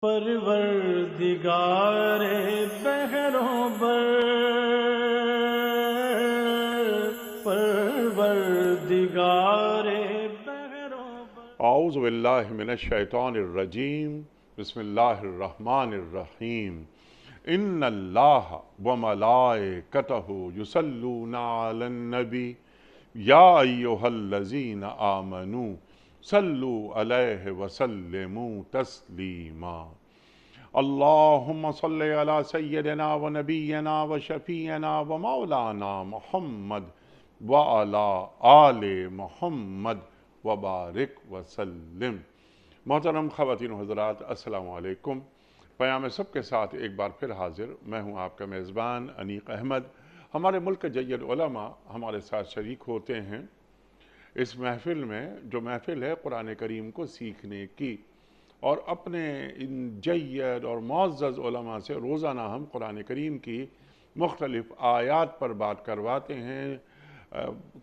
پروردگار بحروں بر، پروردگار بحروں بر۔ اعوذ باللہ من الشیطان الرجیم، بسم اللہ الرحمن الرحیم۔ ان اللہ وملائکتہ یصلون علی النبی یا ایہا الذین آمنوا صلوا علیہ وسلموا تسلیما۔ اللہم صل علی سیدنا و نبینا و شفیعنا و مولانا محمد وعلی آل محمد وبارک وسلم۔ محترم خواتین و حضرات، السلام علیکم۔ پیام سب کے ساتھ ایک بار پھر حاضر، میں ہوں آپ کا میزبان انیق احمد۔ ہمارے ملک کے جید علماء ہمارے ساتھ شریک ہوتے ہیں اس محفل میں، جو محفل ہے قرآن کریم کو سیکھنے کی، اور اپنے ان جید اور معزز علماء سے روزانہ ہم قرآن کریم کی مختلف آیات پر بات کرواتے ہیں۔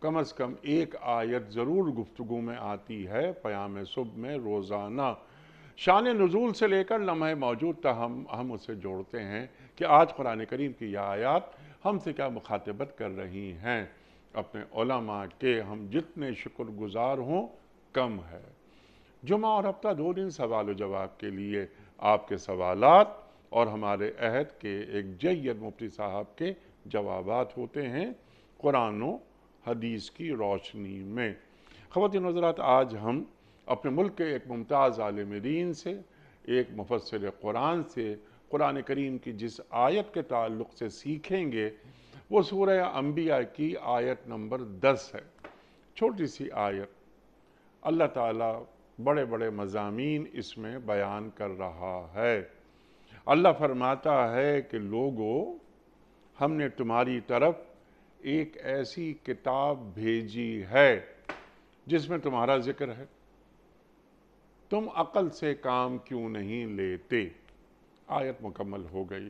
کم از کم ایک آیت ضرور گفتگو میں آتی ہے پیام صبح میں روزانہ۔ شان نزول سے لے کر لمحہ موجود تک ہم اسے جوڑتے ہیں کہ آج قرآن کریم کی یہ آیات ہم سے کیا مخاطبت کر رہی ہیں۔ اپنے علماء کے ہم جتنے شکر گزار ہوں کم ہے۔ جمعہ اور ہفتہ 2 دن سوال و جواب کے لیے آپ کے سوالات اور ہمارے عہد کے ایک جید مفتی صاحب کے جوابات ہوتے ہیں قرآن و حدیث کی روشنی میں۔ خواتین و حضرات، آج ہم اپنے ملک کے ایک ممتاز عالم دین سے، ایک مفسر قرآن سے قرآن کریم کی جس آیت کے تعلق سے سیکھیں گے وہ سورہ انبیاء کی آیت نمبر 10 ہے۔ چھوٹی سی آیت، اللہ تعالیٰ بڑے بڑے مضامین اس میں بیان کر رہا ہے۔ اللہ فرماتا ہے کہ لوگو، ہم نے تمہاری طرف ایک ایسی کتاب بھیجی ہے جس میں تمہارا ذکر ہے، تم عقل سے کام کیوں نہیں لیتے؟ آیت مکمل ہو گئی۔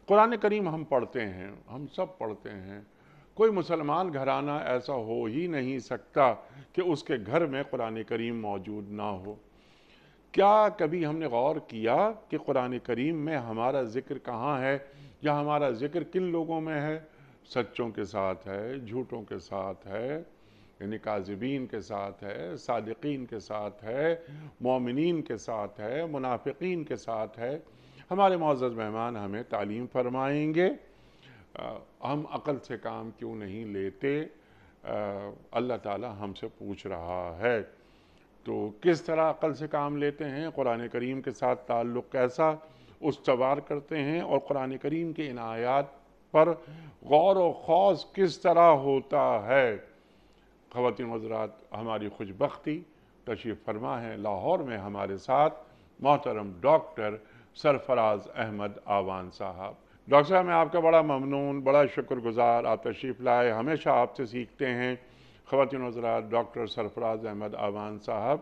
قرآن کریم ہم پڑھتے ہیں، ہم سب پڑھتے ہیں۔ کوئی مسلمان گھرانہ ایسا ہو ہی نہیں سکتا کہ اس کے گھر میں قرآن کریم موجود نہ ہو۔ کیا کبھی ہم نے غور کیا کہ قرآن کریم میں ہمارا ذکر کہاں ہے، یا ہمارا ذکر کن لوگوں میں ہے؟ سچوں کے ساتھ ہے، جھوٹوں کے ساتھ ہے، یعنی کاذبین کے ساتھ ہے، صادقین کے ساتھ ہے، مومنین کے ساتھ ہے، منافقین کے ساتھ ہے۔ ہمارے معزز مہمان ہمیں تعلیم فرمائیں گے ہم عقل سے کام کیوں نہیں لیتے۔ اللہ تعالی ہم سے پوچھ رہا ہے، تو کس طرح عقل سے کام لیتے ہیں، قرآن کریم کے ساتھ تعلق کیسا استوار کرتے ہیں، اور قرآن کریم کی ان آیات پر غور و خوض کس طرح ہوتا ہے۔ خواتین و حضرات، ہماری خوش بختی تشریف فرما ہے لاہور میں ہمارے ساتھ محترم ڈاکٹر سرفراز احمد آوان صاحب۔ ڈاکٹر صاحب، میں آپ کا بڑا ممنون، بڑا شکر گزار، آپ تشریف لائے، ہمیشہ آپ سے سیکھتے ہیں۔ خواتین و حضرات، ڈاکٹر سرفراز احمد آوان صاحب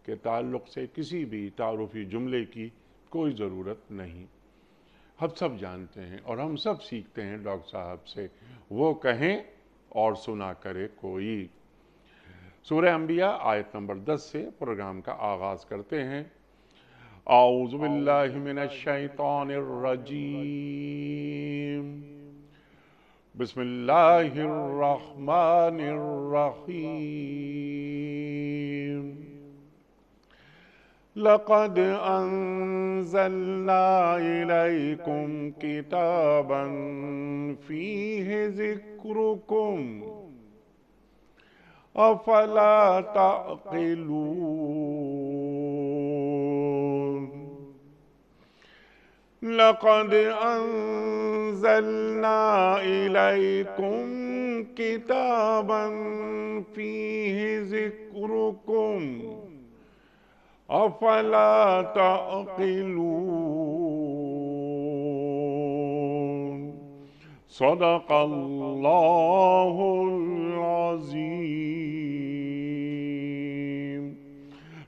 کے تعلق سے کسی بھی تعارفی جملے کی کوئی ضرورت نہیں، ہم سب جانتے ہیں اور ہم سب سیکھتے ہیں ڈاکٹر صاحب سے۔ وہ کہیں اور سنا کرے کوئی۔ سورہ انبیاء آیت نمبر 10 سے پروگرام کا آغاز کرتے ہیں۔ اعوذ باللہ من الشیطان الرجیم، بسم اللہ الرحمن الرحیم۔ لقد انزلنا الیکم کتابا فیہ ذکرکم افلا تعقلون۔ لقد انزلنا الیکم کتابا فیہ ذکرکم افلا تعقلون۔ صدق اللہ العظیم۔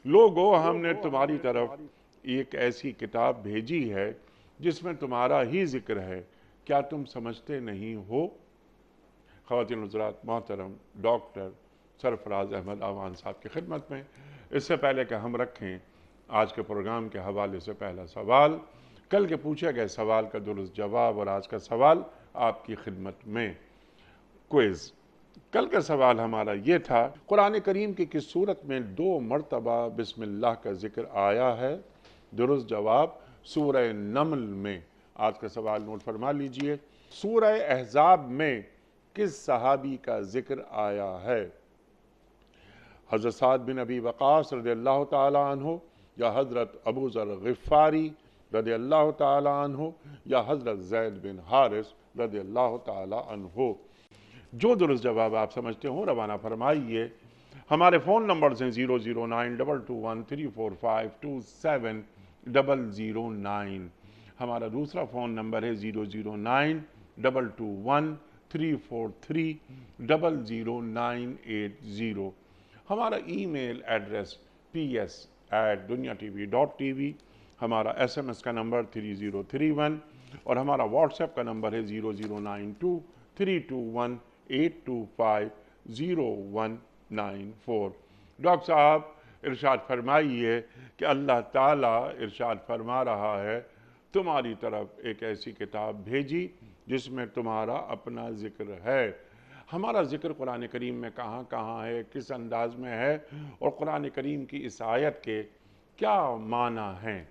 لوگو، ہم نے تمہاری طرف ایک ایسی کتاب بھیجی ہے جس میں تمہارا ہی ذکر ہے، کیا تم سمجھتے نہیں ہو؟ خواتین حضرات، محترم ڈاکٹر سرفراز احمد آوان صاحب کی خدمت میں، اس سے پہلے کہ ہم رکھیں آج کے پروگرام کے حوالے سے پہلا سوال، کل کے پوچھے گئے سوال کا درست جواب اور آج کا سوال آپ کی خدمت میں۔ کوئز۔ کل کا سوال ہمارا یہ تھا، قرآن کریم کی کس صورت میں 2 مرتبہ بسم اللہ کا ذکر آیا ہے؟ درست جواب سورہ نمل میں۔ آج کا سوال نوٹ فرما لیجئے، سورہ احزاب میں کس صحابی کا ذکر آیا ہے؟ حضرت سعد بن ابی وقاص رضی اللہ تعالی عنہ، یا حضرت ابو ذر غفاری رضی اللہ تعالی عنہ، یا حضرت زید بن حارث رضی اللہ تعالی عنہ؟ جو درست جواب آپ سمجھتے ہوں روانہ فرمائیے۔ ہمارے فون نمبرز ہیں 0092213452709، ہمارا دوسرا فون نمبر ہے 009221343000980۔ ہمارا ای میل ایڈریس ps@duniatv.tv، ہمارا SMS کا نمبر 3031 اور ہمارا واٹس ایپ کا نمبر ہے 009232182509194۔ ڈاکٹر صاحب ارشاد فرمائیے کہ اللہ تعالیٰ ارشاد فرما رہا ہے تمہاری طرف ایک ایسی کتاب بھیجی جس میں تمہارا اپنا ذکر ہے۔ ہمارا ذکر قرآن کریم میں کہاں کہاں ہے، کس انداز میں ہے، اور قرآن کریم کی اس آیت کے کیا معنی ہیں؟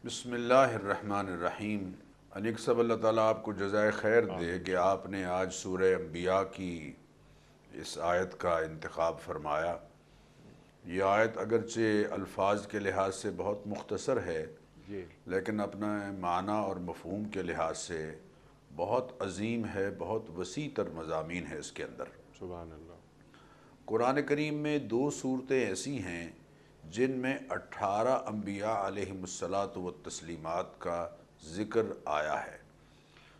بسم اللہ الرحمن الرحیم۔ انیک صاحب اللہ تعالیٰ آپ کو جزائے خیر دے کہ آپ نے آج سورہ انبیاء کی اس آیت کا انتخاب فرمایا۔ یہ آیت اگرچہ الفاظ کے لحاظ سے بہت مختصر ہے لیکن اپنا معنی اور مفہوم کے لحاظ سے بہت عظیم ہے، بہت وسیع تر مضامین ہے اس کے اندر۔ سبحان اللہ۔ قرآن کریم میں 2 صورتیں ایسی ہیں جن میں 18 انبیاء علیہم الصلاۃ والتسلیمات کا ذکر آیا ہے۔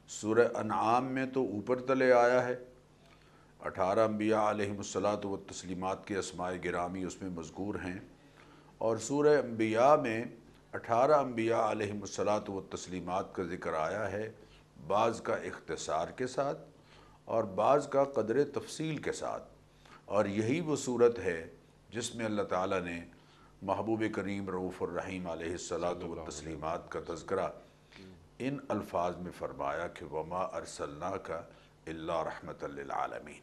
سورہ انعام میں تو اوپر تلے آیا ہے، 18 انبیاء علیہم الصلاۃ والتسلیمات کے اسماء گرامی اس میں مذکور ہیں، اور سورہ انبیاء میں 18 انبیاء علیہم الصلاۃ والتسلیمات کا ذکر آیا ہے، بعض کا اختصار کے ساتھ اور بعض کا قدر تفصیل کے ساتھ، اور یہی وہ صورت ہے جس میں اللہ تعالیٰ نے محبوب کریم رؤوف الرحیم علیہ الصلاۃ والتسلیمات کا تذکرہ ان الفاظ میں فرمایا کہ وَمَا أَرْسَلْنَاكَ إِلَّا رَحْمَةً لِلْعَالَمِينَ۔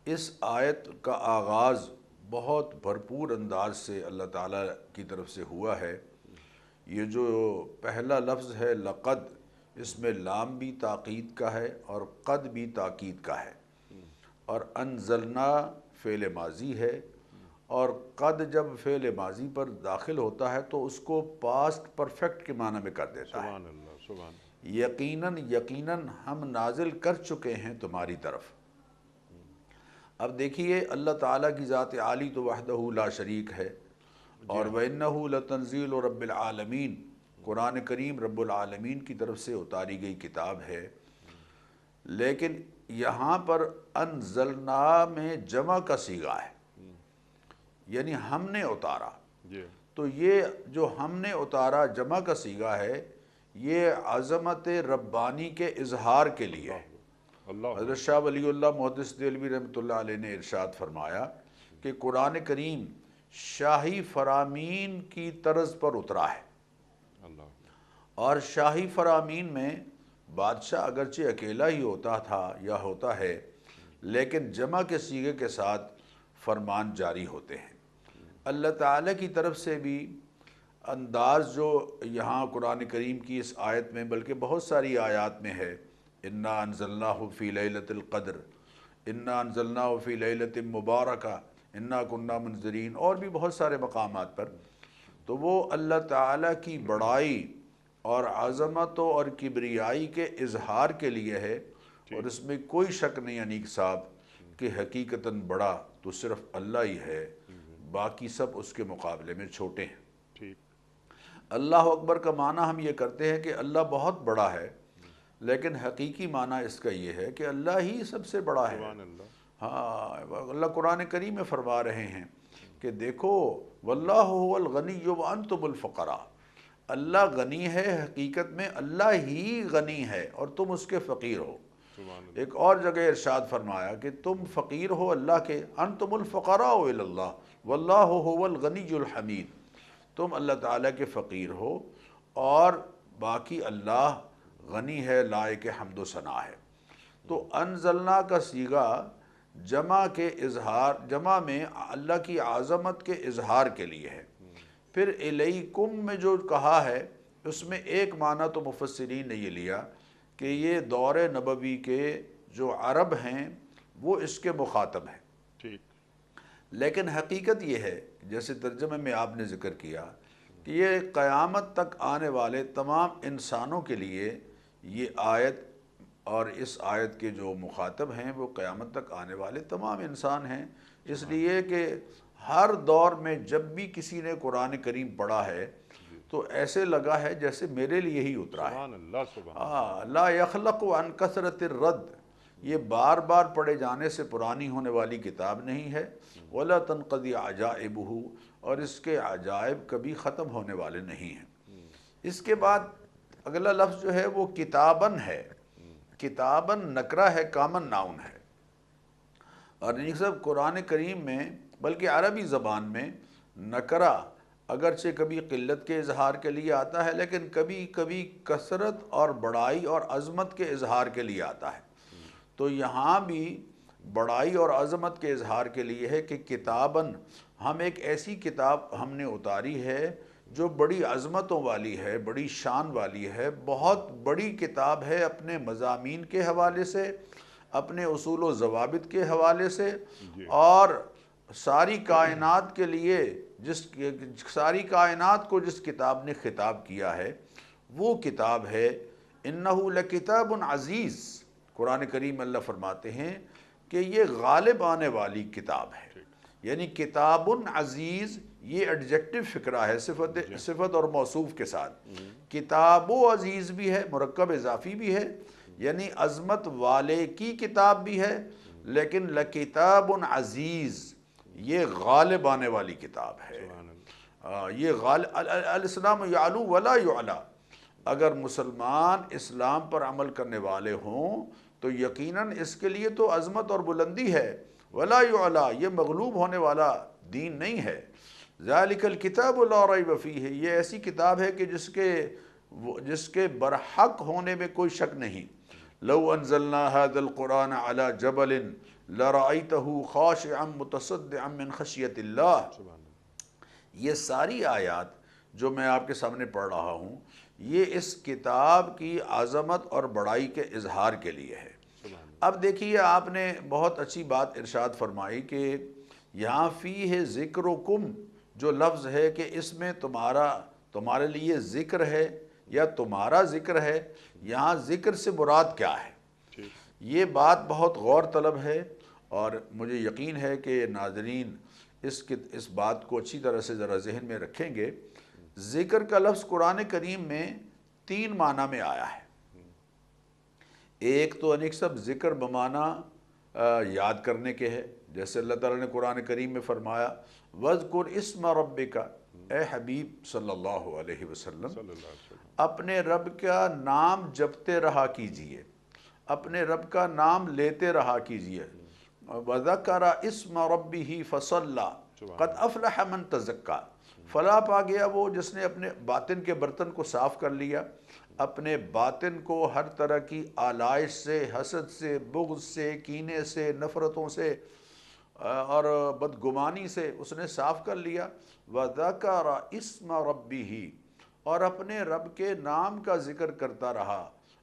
اس آیت کا آغاز بہت بھرپور انداز سے اللہ تعالیٰ کی طرف سے ہوا ہے۔ یہ جو پہلا لفظ ہے لقد، اس میں لام بھی تاکید کا ہے اور قد بھی تاکید کا ہے، اور انزلنا فعل ماضی ہے، اور قد جب فعل ماضی پر داخل ہوتا ہے تو اس کو پاسٹ پرفیکٹ کے معنی میں کر دیتا ہے۔ سبحان اللہ، سبحان اللہ۔ یقیناً یقیناً ہم نازل کر چکے ہیں تمہاری طرف۔ اب دیکھیے اللہ تعالیٰ کی ذات عالی تو وحدہ لا شریک ہے، اور وَإِنَّهُ لَتَنزِيلُ رَبِّ الْعَالَمِينَ، قرآن کریم رب العالمین کی طرف سے اتاری گئی کتاب ہے، لیکن یہاں پر انزلنا میں جمع کا صیغہ ہے، یعنی ہم نے اتارا۔ تو یہ جو ہم نے اتارا جمع کا صیغہ ہے، یہ عظمت ربانی کے اظہار کے لیے ہے۔ حضرت شاہ ولی اللہ محدث دہلوی رحمۃ اللہ علیہ نے ارشاد فرمایا کہ قرآن کریم شاہی فرامین کی طرز پر اترا ہے، اور شاہی فرامین میں بادشاہ اگرچہ اکیلا ہی ہوتا تھا یا ہوتا ہے، لیکن جمع کے صیغے کے ساتھ فرمان جاری ہوتے ہیں۔ اللہ تعالیٰ کی طرف سے بھی انداز جو یہاں قرآن کریم کی اس آیت میں بلکہ بہت ساری آیات میں ہے، اِنَّا أَنزَلْنَاهُ فِي لَيْلَةِ الْقَدْرِ، اِنَّا أَنزَلْنَاهُ فِي لَيْلَةٍ مُبَارَكَةٍ اِنَّا كُنَّا مُنذِرِينَ، اور بھی بہت سارے مقامات پر، تو وہ اللہ تعالیٰ کی بڑائی اور عظمت اور کبریائی کے اظہار کے لیے ہے، اور اس میں کوئی شک نہیں انیک صاحب کہ حقیقتاً بڑا تو صرف اللہ ہی ہے، باقی سب اس کے مقابلے میں چھوٹے ہیں۔ اللہ اکبر کا معنی ہم یہ کرتے ہیں کہ اللہ بہت بڑا ہے، لیکن حقیقی معنی اس کا یہ ہے کہ اللہ ہی سب سے بڑا ہے۔ ہاں، اللہ قرآن کریم میں فرما رہے ہیں کہ دیکھو واللہ هو الغنی وانتم الفقراء، اللہ غنی ہے، حقیقت میں اللہ ہی غنی ہے اور تم اس کے فقیر ہو۔ سبحان اللہ۔ ایک اور جگہ ارشاد فرمایا کہ تم فقیر ہو اللہ کے، انتم الفقراء الی اللہ واللہ هو الغنی الحمید، تم اللہ تعالیٰ کے فقیر ہو اور باقی اللہ غنی ہے، لائق حمد و ثنا ہے۔ تو انزلنا کا صیغہ جمع کے اظہار، جمع میں اللہ کی عظمت کے اظہار کے لیے ہے۔ پھر الیکم میں جو کہا ہے اس میں ایک معنی تو مفسرین نے یہ لیا کہ یہ دور نبوی کے جو عرب ہیں وہ اس کے مخاطب ہیں، ٹھیک، لیکن حقیقت یہ ہے جیسے ترجمے میں آپ نے ذکر کیا کہ یہ قیامت تک آنے والے تمام انسانوں کے لیے یہ آیت، اور اس آیت کے جو مخاطب ہیں وہ قیامت تک آنے والے تمام انسان ہیں، اس لیے کہ ہر دور میں جب بھی کسی نے قرآن کریم پڑھا ہے تو ایسے لگا ہے جیسے میرے لیے ہی اترا ہے۔ سبحان اللہ، سبحان لا یخلق عن کثرت الرد، یہ بار بار پڑھے جانے سے پرانی ہونے والی کتاب نہیں ہے، ولا تنقضی عجائبہ، اور اس کے عجائب کبھی ختم ہونے والے نہیں ہیں۔ اس کے بعد اگلا لفظ جو ہے وہ کتابن ہے، کتابن نکرہ ہے، کامن ناؤن ہے، اور یہ سب قرآن کریم میں بلکہ عربی زبان میں نکرہ اگرچہ کبھی قلت کے اظہار کے لیے آتا ہے لیکن کبھی کبھی کثرت اور بڑائی اور عظمت کے اظہار کے لیے آتا ہے۔ تو یہاں بھی بڑائی اور عظمت کے اظہار کے لیے ہے کہ کتابن، ہم ایک ایسی کتاب ہم نے اتاری ہے جو بڑی عظمتوں والی ہے، بڑی شان والی ہے، بہت بڑی کتاب ہے اپنے مضامین کے حوالے سے، اپنے اصول و ضوابط کے حوالے سے، اور ساری کائنات کے لیے ساری کائنات کو جس کتاب نے خطاب کیا ہے وہ کتاب ہے انہو لکتاب عزیز۔ قرآن کریم اللہ فرماتے ہیں کہ یہ غالب آنے والی کتاب ہے، یعنی کتاب عزیز یہ ایڈجیکٹو فقرہ ہے، صفت اور موصوف کے ساتھ۔ کتاب و عزیز بھی ہے، مرکب اضافی بھی ہے، یعنی عظمت والے کی کتاب بھی ہے، لیکن لکتاب عزیز یہ غالب آنے والی کتاب ہے۔ یہ غالب، الاسلام یعلو ولا یعلا، اگر مسلمان اسلام پر عمل کرنے والے ہوں تو یقیناً اس کے لیے تو عظمت اور بلندی ہے، ولا یعلا یہ مغلوب ہونے والا دین نہیں ہے۔ ذالک الکتاب لا ریب فیہ، یہ ایسی کتاب ہے کہ جس کے برحق ہونے میں کوئی شک نہیں۔ لو انزلنا ھذا القرآن علی جبل لرأیتہ خاشعا متصدعا من خشیۃ اللہ۔ یہ ساری آیات جو میں آپ کے سامنے پڑھ رہا ہوں یہ اس کتاب کی عظمت اور بڑائی کے اظہار کے لیے ہے۔ اب دیکھیے آپ نے بہت اچھی بات ارشاد فرمائی کہ یہاں فیہ ذکرکم جو لفظ ہے کہ اس میں تمہارے لیے ذکر ہے یا تمہارا ذکر ہے، یہاں ذکر سے مراد کیا ہے؟ یہ بات بہت غور طلب ہے، اور مجھے یقین ہے کہ ناظرین اس بات کو اچھی طرح سے ذرا ذہن میں رکھیں گے۔ ذکر کا لفظ قرآن کریم میں 3 معنی میں آیا ہے۔ ایک تو انیک سب ذکر بمعنی یاد کرنے کے ہے، جیسے اللہ تعالیٰ نے قرآن کریم میں فرمایا وَاذْكُرْ اسْمَ رَبِّكَ، اے حبیب صلی اللہ علیہ وسلم اپنے رب کا نام جپتے رہا کیجئے، اپنے رب کا نام لیتے رہا کیجئے۔ وَذَكَرَ اسْمَ رَبِّهِ فَصَلَّى قَدْ أَفْلَحَ مَنْ تَزَكَّى، فلاح پا گیا وہ جس نے اپنے باطن کے برتن کو صاف کر لیا، اپنے باطن کو ہر طرح کی آلائش سے، حسد سے، بغض سے، کینے سے، نفرتوں سے اور بدگمانی سے اس نے صاف کر لیا۔ وَذَكَرَ اسْمَ رَبِّهِ، اور اپنے رب کے نام کا ذکر کرتا رہا،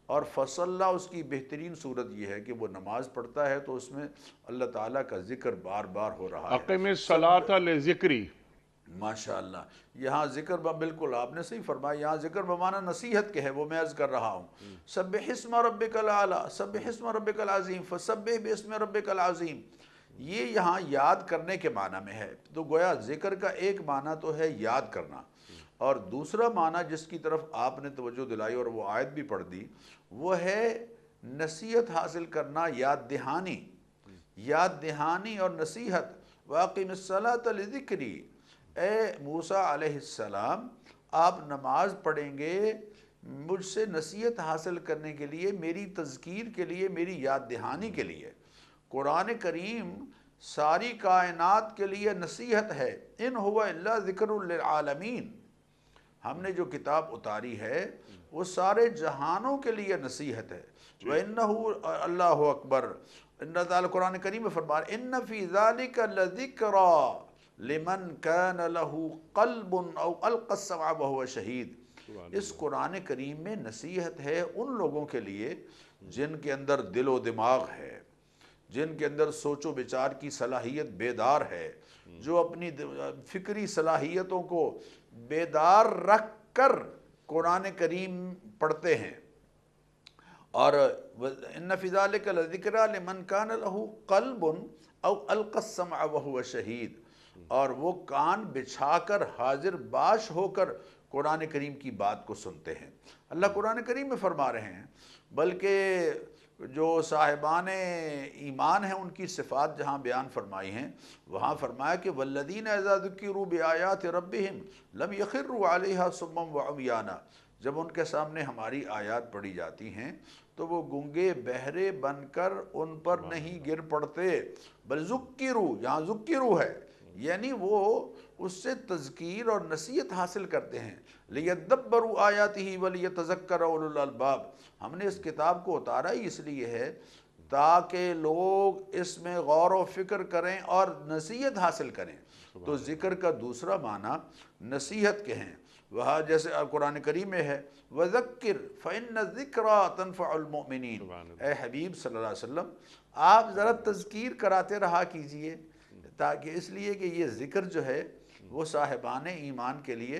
اور فصلہ اس کی بہترین صورت یہ ہے کہ وہ نماز پڑھتا ہے تو اس میں اللہ تعالیٰ کا ذکر بار بار ہو رہا ہے۔ اقیم الصلاۃ لذکری، ماشاءاللہ، یہاں ذکر بالکل آپ نے صحیح فرمایا، یہاں ذکر بمعنی نصیحت کے ہے، وہ میں عرض کر رہا ہوں۔ سبح اسم ربک الاعلیٰ، سبح اسم ربک العظیم، فسبح باسم ربک العظیم، یہ یہاں یاد کرنے کے معنی میں ہے۔ تو گویا ذکر کا ایک معنی تو ہے یاد کرنا، اور دوسرا معنی جس کی طرف آپ نے توجہ دلائی اور وہ آیت بھی پڑھ دی وہ ہے نصیحت حاصل کرنا، یاد دہانی اور نصیحت۔ وَأَقِمِ الصَّلَاةَ لِذِكْرِي، اے موسیٰ علیہ السلام آپ نماز پڑھیں گے مجھ سے نصیحت حاصل کرنے کے لیے، میری تذکیر کے لیے، میری یاد دہانی کے لیے۔ قرآن کریم ساری کائنات کے لیے نصیحت ہے۔ ان ہوا الا ذکر للعالمین، ہم نے جو کتاب اتاری ہے وہ سارے جہانوں کے لیے نصیحت ہے۔ وَإِنَّهُ اللہ اکبر، اللہ تعالیٰ قرآن کریم میں فرما رہے ان فی ذالک لذکری لمن کان لہ قلب او القی السمع وہو شہید۔ اس قرآن کریم میں نصیحت ہے ان لوگوں کے لیے جن کے اندر دل و دماغ ہے، جن کے اندر سوچ و بچار کی صلاحیت بیدار ہے، جو اپنی فکری صلاحیتوں کو بیدار رکھ کر قرآن کریم پڑھتے ہیں۔ اور ان فی ذالک لذکری لمن کان لہ قلب او القی السمع وہو شہید، اور وہ کان بچھا کر حاضر باش ہو کر قرآن کریم کی بات کو سنتے ہیں۔ اللہ قرآن کریم میں فرما رہے ہیں، بلکہ جو صاحبان ایمان ہیں ان کی صفات جہاں بیان فرمائی ہیں، وہاں فرمایا کہ والذین اذا ذکروا بآیات ربہم لم یخروا علیہا صما وعمیانا، جب ان کے سامنے ہماری آیات پڑھی جاتی ہیں تو وہ گنگے بہرے بن کر ان پر نہیں گر پڑتے، بل ذکروا، یہاں ذکروا ہے یعنی وہ اس سے تذکیر اور نصیحت حاصل کرتے ہیں۔ لیدبروا آیاتہ ولیتذکر اولو الالباب، ہم نے اس کتاب کو اتارا ہی اس لیے ہے تاکہ لوگ اس میں غور و فکر کریں اور نصیحت حاصل کریں۔ تو ذکر کا دوسرا معنی نصیحت کے ہیں، وہاں جیسے قرآن کریم میں ہے وَذَكِّرْ فَإِنَّ الذِّكْرَى تَنفَعُ الْمُؤْمِنِينَ، اے حبیب صلی اللہ علیہ وسلم آپ ذرا تذکیر کراتے رہا کیجئے، تاکہ اس لیے کہ یہ ذکر جو ہے وہ صاحبان ایمان کے لیے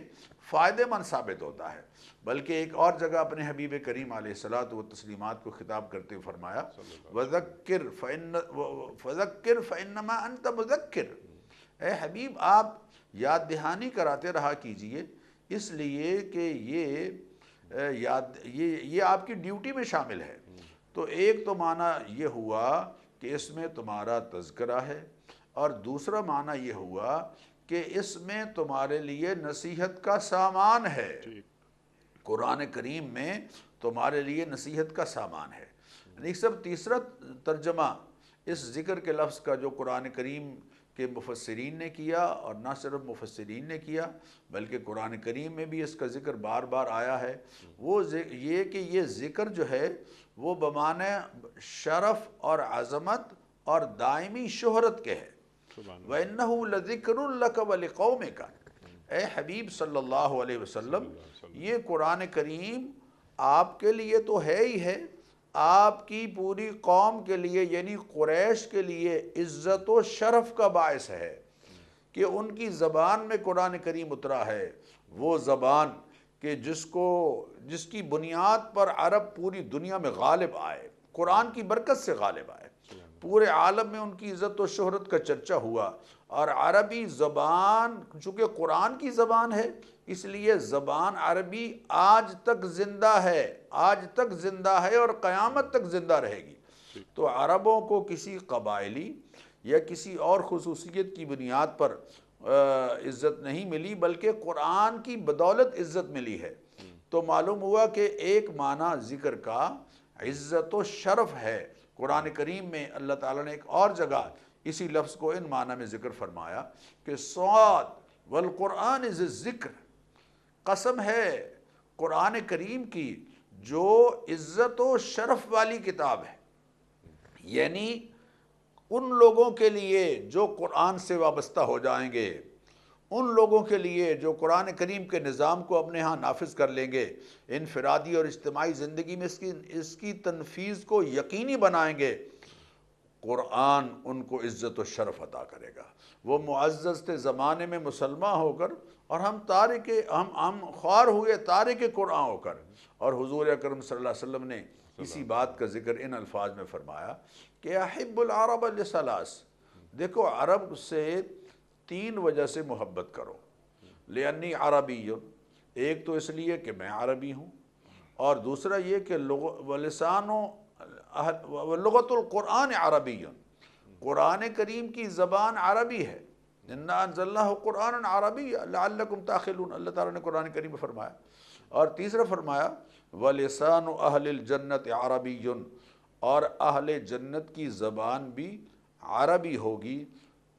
فائدہ مند ثابت ہوتا ہے۔ بلکہ ایک اور جگہ اپنے حبیب کریم علیہ الصلاۃ والتسلیمات کو خطاب کرتے ہوئے فرمایا وَذَكِّرْ فَإِنَّمَا أَنْتَ مُذَكِّرْ، اے حبیب آپ یاد دہانی کراتے رہا کیجئے، اس لیے کہ یہ آپ کی ڈیوٹی میں شامل ہے۔ تو ایک تو معنی یہ ہوا کہ اس میں تمہارا تذکرہ ہے، اور دوسرا معنی یہ ہوا کہ اس میں تمہارے لیے نصیحت کا سامان ہے، قرآن کریم میں تمہارے لیے نصیحت کا سامان ہے۔ ایک سب تیسرا ترجمہ اس ذکر کے لفظ کا جو قرآن کریم کے مفسرین نے کیا، اور نہ صرف مفسرین نے کیا بلکہ قرآن کریم میں بھی اس کا ذکر بار بار آیا ہے، وہ یہ کہ یہ ذکر جو ہے وہ بمعنی شرف اور عظمت اور دائمی شہرت کے ہے۔ وَإِنَّهُ لَذِكْرٌ لَكَ وَلِقَوْمِكَ، اے حبیب صلی اللہ علیہ وسلم یہ قرآن کریم آپ کے لیے تو ہے ہی ہے، آپ کی پوری قوم کے لیے یعنی قریش کے لیے عزت و شرف کا باعث ہے کہ ان کی زبان میں قرآن کریم اترا ہے، وہ زبان کہ جس کی بنیاد پر عرب پوری دنیا میں غالب آئے، قرآن کی برکت سے غالب آئے، پورے عالم میں ان کی عزت و شہرت کا چرچا ہوا۔ اور عربی زبان چونکہ قرآن کی زبان ہے اس لیے زبان عربی آج تک زندہ ہے، آج تک زندہ ہے اور قیامت تک زندہ رہے گی۔ تو عربوں کو کسی قبائلی یا کسی اور خصوصیت کی بنیاد پر عزت نہیں ملی بلکہ قرآن کی بدولت عزت ملی ہے۔ تو معلوم ہوا کہ ایک معنی ذکر کا عزت و شرف ہے۔ قرآن کریم میں اللہ تعالیٰ نے ایک اور جگہ اسی لفظ کو ان معنی میں ذکر فرمایا کہ صاد والقرآن ذی الذکر، قسم ہے قرآن کریم کی جو عزت و شرف والی کتاب ہے، یعنی ان لوگوں کے لیے جو قرآن سے وابستہ ہو جائیں گے، ان لوگوں کے لیے جو قرآن کریم کے نظام کو اپنے ہاں نافذ کر لیں گے، انفرادی اور اجتماعی زندگی میں اس کی تنفیذ کو یقینی بنائیں گے، قرآن ان کو عزت و شرف عطا کرے گا۔ وہ معزز تھے زمانے میں مسلمان ہو کر، اور ہم خوار ہوئے تارک قرآن ہو کر، اور حضور اکرم صلی اللہ علیہ وسلم نے اسی بات کا ذکر ان الفاظ میں فرمایا کہ احب العرب لثلاث، دیکھو عرب سے 3 وجہ سے محبت کرو، لأنی عربی، ایک تو اس لیے کہ میں عربی ہوں، اور دوسرا یہ کہ لغت القرآن عربی، قرآن کریم کی زبان عربی ہے، اِنَّا أَنزَلْنَاهُ قُرْآنًا عَرَبِيًّا لَعَلَّكُمْ تَعْقِلُونَ، اللہ تعالیٰ نے قرآن کریم میں فرمایا اور تیسرا فرمایا وَلِسَانُ أَهْلِ الْجَنَّةِ عَرَبِيٌّ، اور اہل جنت کی زبان بھی عربی ہوگی۔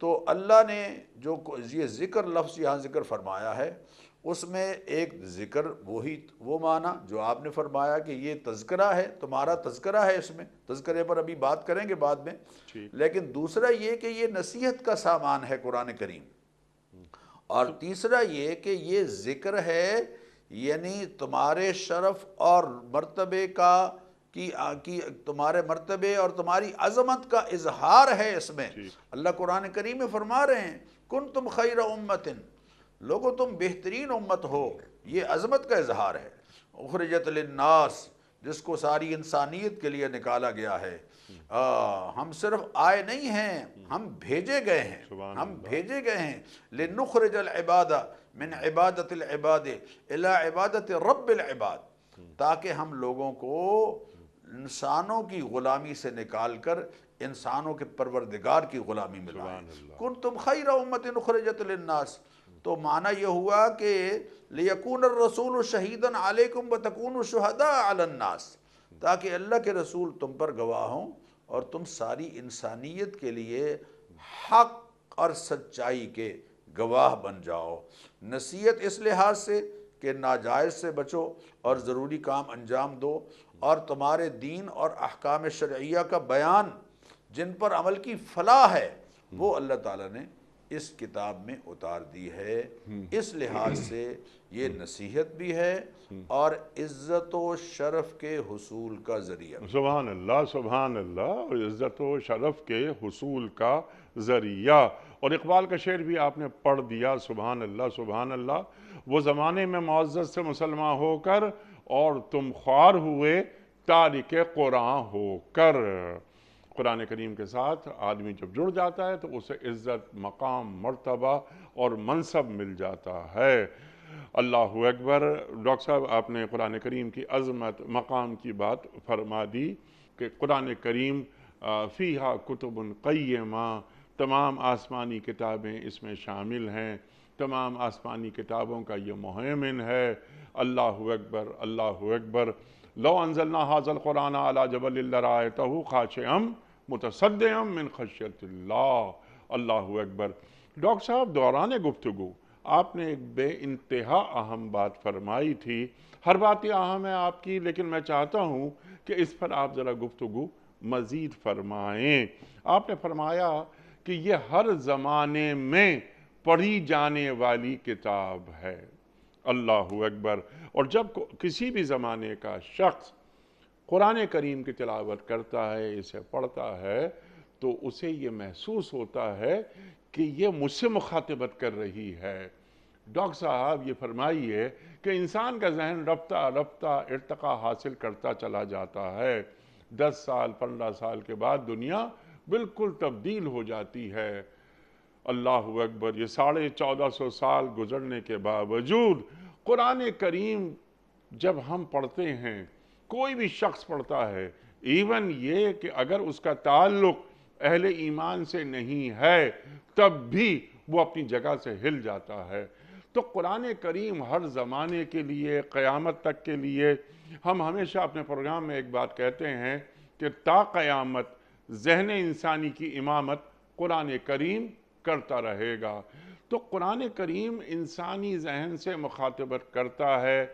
تو اللہ نے جو یہ ذکر لفظ یہاں ذکر فرمایا ہے، اس میں ایک ذکر وہ معنی جو آپ نے فرمایا کہ یہ تذکرہ ہے، تمہارا تذکرہ ہے، اس میں تذکرے پر ابھی بات کریں گے بعد میں، لیکن دوسرا یہ کہ یہ نصیحت کا سامان ہے قرآن کریم، اور تیسرا یہ کہ یہ ذکر ہے، یعنی تمہارے شرف اور مرتبے کی تمہارے مرتبے اور تمہاری عظمت کا اظہار ہے اس میں۔ اللہ قرآن کریم میں فرما رہے ہیں کنتم خیر امت، لوگوں تم بہترین امت ہو، یہ عظمت کا اظہار ہے۔ اخرجت للناس، جس کو ساری انسانیت کے لیے نکالا گیا ہے۔ ہم صرف آئے نہیں ہیں، ہم بھیجے گئے ہیں، ہم بھیجے گئے ہیں لنخرج العباد من عبادت العباد الى عبادت رب العباد، تاکہ ہم لوگوں کو انسانوں کی غلامی سے نکال کر انسانوں کے پروردگار کی غلامی میں لائیں۔ کنتم خیر امت اخرجت للناس، تو معنی یہ ہوا کہ لیکون الرسول شہیدا علیکم وتکونوا شہداء علی الناس، تاکہ اللہ کے رسول تم پر گواہ ہوں اور تم ساری انسانیت کے لیے حق اور سچائی کے گواہ بن جاؤ۔ نصیحت اس لحاظ سے کہ ناجائز سے بچو اور ضروری کام انجام دو، اور تمہارے دین اور احکام شرعیہ کا بیان جن پر عمل کی فلاح ہے وہ اللہ تعالیٰ نے اس کتاب میں اتار دی ہے۔ اس لحاظ سے یہ نصیحت بھی ہے اور عزت و شرف کے حصول کا ذریعہ۔ سبحان اللہ، سبحان اللہ، عزت و شرف کے حصول کا ذریعہ۔ اور اقبال کا شعر بھی آپ نے پڑھ دیا، سبحان اللہ سبحان اللہ۔ وہ زمانے میں معزز سے مسلمان ہو کر اور تم خوار ہوئے تارک قرآن ہو کر۔ قرآن کریم کے ساتھ آدمی جب جڑ جاتا ہے تو اسے عزت، مقام، مرتبہ اور منصب مل جاتا ہے۔ اللہ اکبر۔ ڈاکٹر صاحب آپ نے قرآن کریم کی عظمت، مقام کی بات فرما دی کہ قرآن کریم فیہا کتب قیمہ، تمام آسمانی کتابیں اس میں شامل ہیں، تمام آسمانی کتابوں کا یہ مہیمن ہے۔ اللہ اکبر، اللہ اکبر۔ لو انزلنا ھذا القرآن علی جبل لرأیتہ خاشعا متصدعا من خشیۃ اللہ۔ اللہ اکبر۔ ڈاکٹر صاحب دوران گفتگو آپ نے ایک بے انتہا اہم بات فرمائی تھی۔ ہر بات یہ اہم ہے آپ کی، لیکن میں چاہتا ہوں کہ اس پر آپ ذرا گفتگو مزید فرمائیں۔ آپ نے فرمایا کہ یہ ہر زمانے میں پڑھی جانے والی کتاب ہے۔ اللہ اکبر۔ اور جب کسی بھی زمانے کا شخص قرآن کریم کی تلاوت کرتا ہے، اسے پڑھتا ہے، تو اسے یہ محسوس ہوتا ہے کہ یہ مجھ سے مخاطبت کر رہی ہے۔ ڈاکٹر صاحب یہ فرمائیے کہ انسان کا ذہن رفتہ رفتہ ارتقا حاصل کرتا چلا جاتا ہے۔ 10 سال 15 سال کے بعد دنیا بالکل تبدیل ہو جاتی ہے۔ اللہ اکبر۔ یہ 1450 سال گزرنے کے باوجود قرآن کریم جب ہم پڑھتے ہیں، کوئی بھی شخص پڑھتا ہے، ایون یہ کہ اگر اس کا تعلق اہل ایمان سے نہیں ہے تب بھی وہ اپنی جگہ سے ہل جاتا ہے۔ تو قرآن کریم ہر زمانے کے لیے، قیامت تک کے لیے، ہم ہمیشہ اپنے پروگرام میں ایک بات کہتے ہیں کہ تا قیامت ذہن انسانی کی امامت قرآن کریم کرتا رہے گا۔ تو قرآن کریم انسانی ذہن سے مخاطبت کرتا ہے،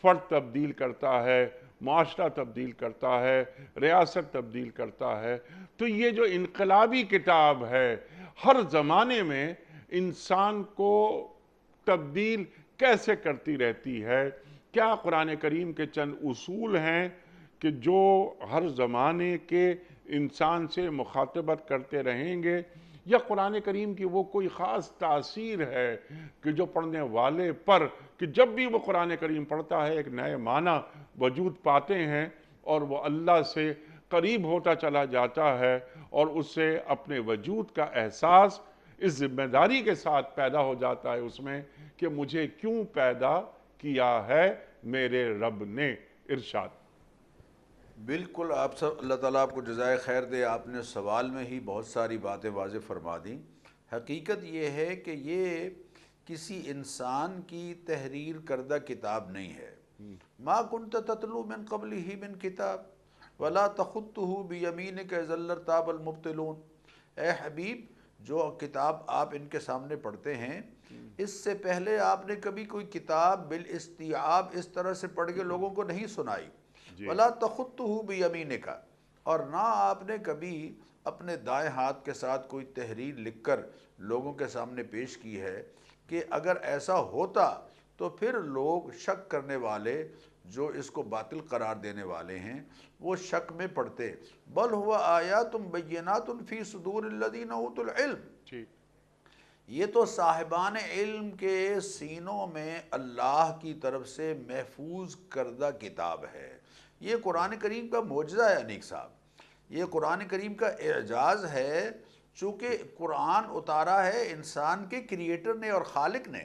فرد تبدیل کرتا ہے، معاشرہ تبدیل کرتا ہے، ریاست تبدیل کرتا ہے۔ تو یہ جو انقلابی کتاب ہے، ہر زمانے میں انسان کو تبدیل کیسے کرتی رہتی ہے؟ کیا قرآن کریم کے چند اصول ہیں کہ جو ہر زمانے کے انسان سے مخاطبت کرتے رہیں گے، یا قرآن کریم کی وہ کوئی خاص تاثیر ہے کہ جو پڑھنے والے پر کہ جب بھی وہ قرآن کریم پڑھتا ہے ایک نئے معنی وجود پاتے ہیں اور وہ اللہ سے قریب ہوتا چلا جاتا ہے اور اس سے اپنے وجود کا احساس اس ذمہ داری کے ساتھ پیدا ہو جاتا ہے اس میں کہ مجھے کیوں پیدا کیا ہے میرے رب نے؟ ارشاد۔ بالکل، آپ سب اللہ تعالیٰ آپ کو جزائے خیر دے۔ آپ نے سوال میں ہی بہت ساری باتیں واضح فرما دیں۔ حقیقت یہ ہے کہ یہ کسی انسان کی تحریر کردہ کتاب نہیں ہے، ما کنت تتلو من قبلہ من کتاب ولا تخطہ بیمینک اذا لارتاب المبطلون۔ اے حبیب، جو کتاب آپ ان کے سامنے پڑھتے ہیں، اس سے پہلے آپ نے کبھی کوئی کتاب بالاستیعاب اس طرح سے پڑھ کے لوگوں کو نہیں سنائی۔ ولا تخطہ بیمینک، اور نہ آپ نے کبھی اپنے دائیں ہاتھ کے ساتھ کوئی تحریر لکھ کر لوگوں کے سامنے پیش کی ہے، کہ اگر ایسا ہوتا تو پھر لوگ شک کرنے والے، جو اس کو باطل قرار دینے والے ہیں، وہ شک میں پڑتے۔ بل ہوا آیات بینات فی صدور الذین اوتوا العلم، یہ تو صاحبان علم کے سینوں میں اللہ کی طرف سے محفوظ کردہ کتاب ہے۔ یہ قرآن کریم کا معجزہ ہے انیک صاحب، یہ قرآن کریم کا اعجاز ہے، چونکہ قرآن اتارا ہے انسان کے کریٹر نے اور خالق نے،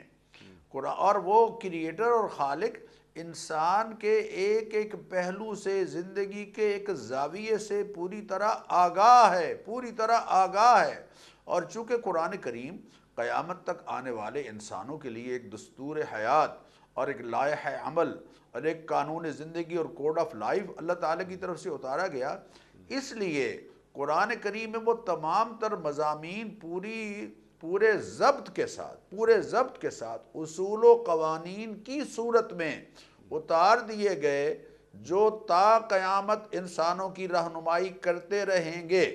اور وہ کریٹر اور خالق انسان کے ایک ایک پہلو سے، زندگی کے ایک زاویے سے پوری طرح آگاہ ہے، پوری طرح آگاہ ہے۔ اور چونکہ قرآن کریم قیامت تک آنے والے انسانوں کے لیے ایک دستور حیات اور ایک لائحہ عمل اور ایک قانون زندگی اور کوڈ آف لائف اللہ تعالیٰ کی طرف سے اتارا گیا، اس لیے قرآن کریم میں وہ تمام تر مضامین پورے ضبط کے ساتھ اصول و قوانین کی صورت میں اتار دیے گئے، جو تا قیامت انسانوں کی رہنمائی کرتے رہیں گے۔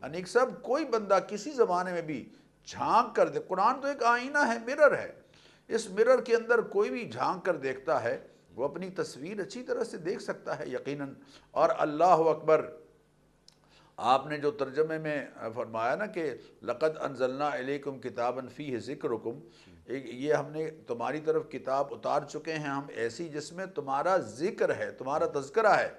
انیک صاحب، کوئی بندہ کسی زمانے میں بھی جھانک کر دے، قرآن تو ایک آئینہ ہے، مرر ہے، اس مرر کے اندر کوئی بھی جھانک کر دیکھتا ہے، وہ اپنی تصویر اچھی طرح سے دیکھ سکتا ہے یقیناً۔ اور اللہ اکبر، آپ نے جو ترجمے میں فرمایا نا کہ لقد انزلنا الیکم کتابا فیہ ذکرکم، یہ ہم نے تمہاری طرف کتاب اتار چکے ہیں ہم ایسی جس میں تمہارا ذکر ہے، تمہارا تذکرہ ہے۔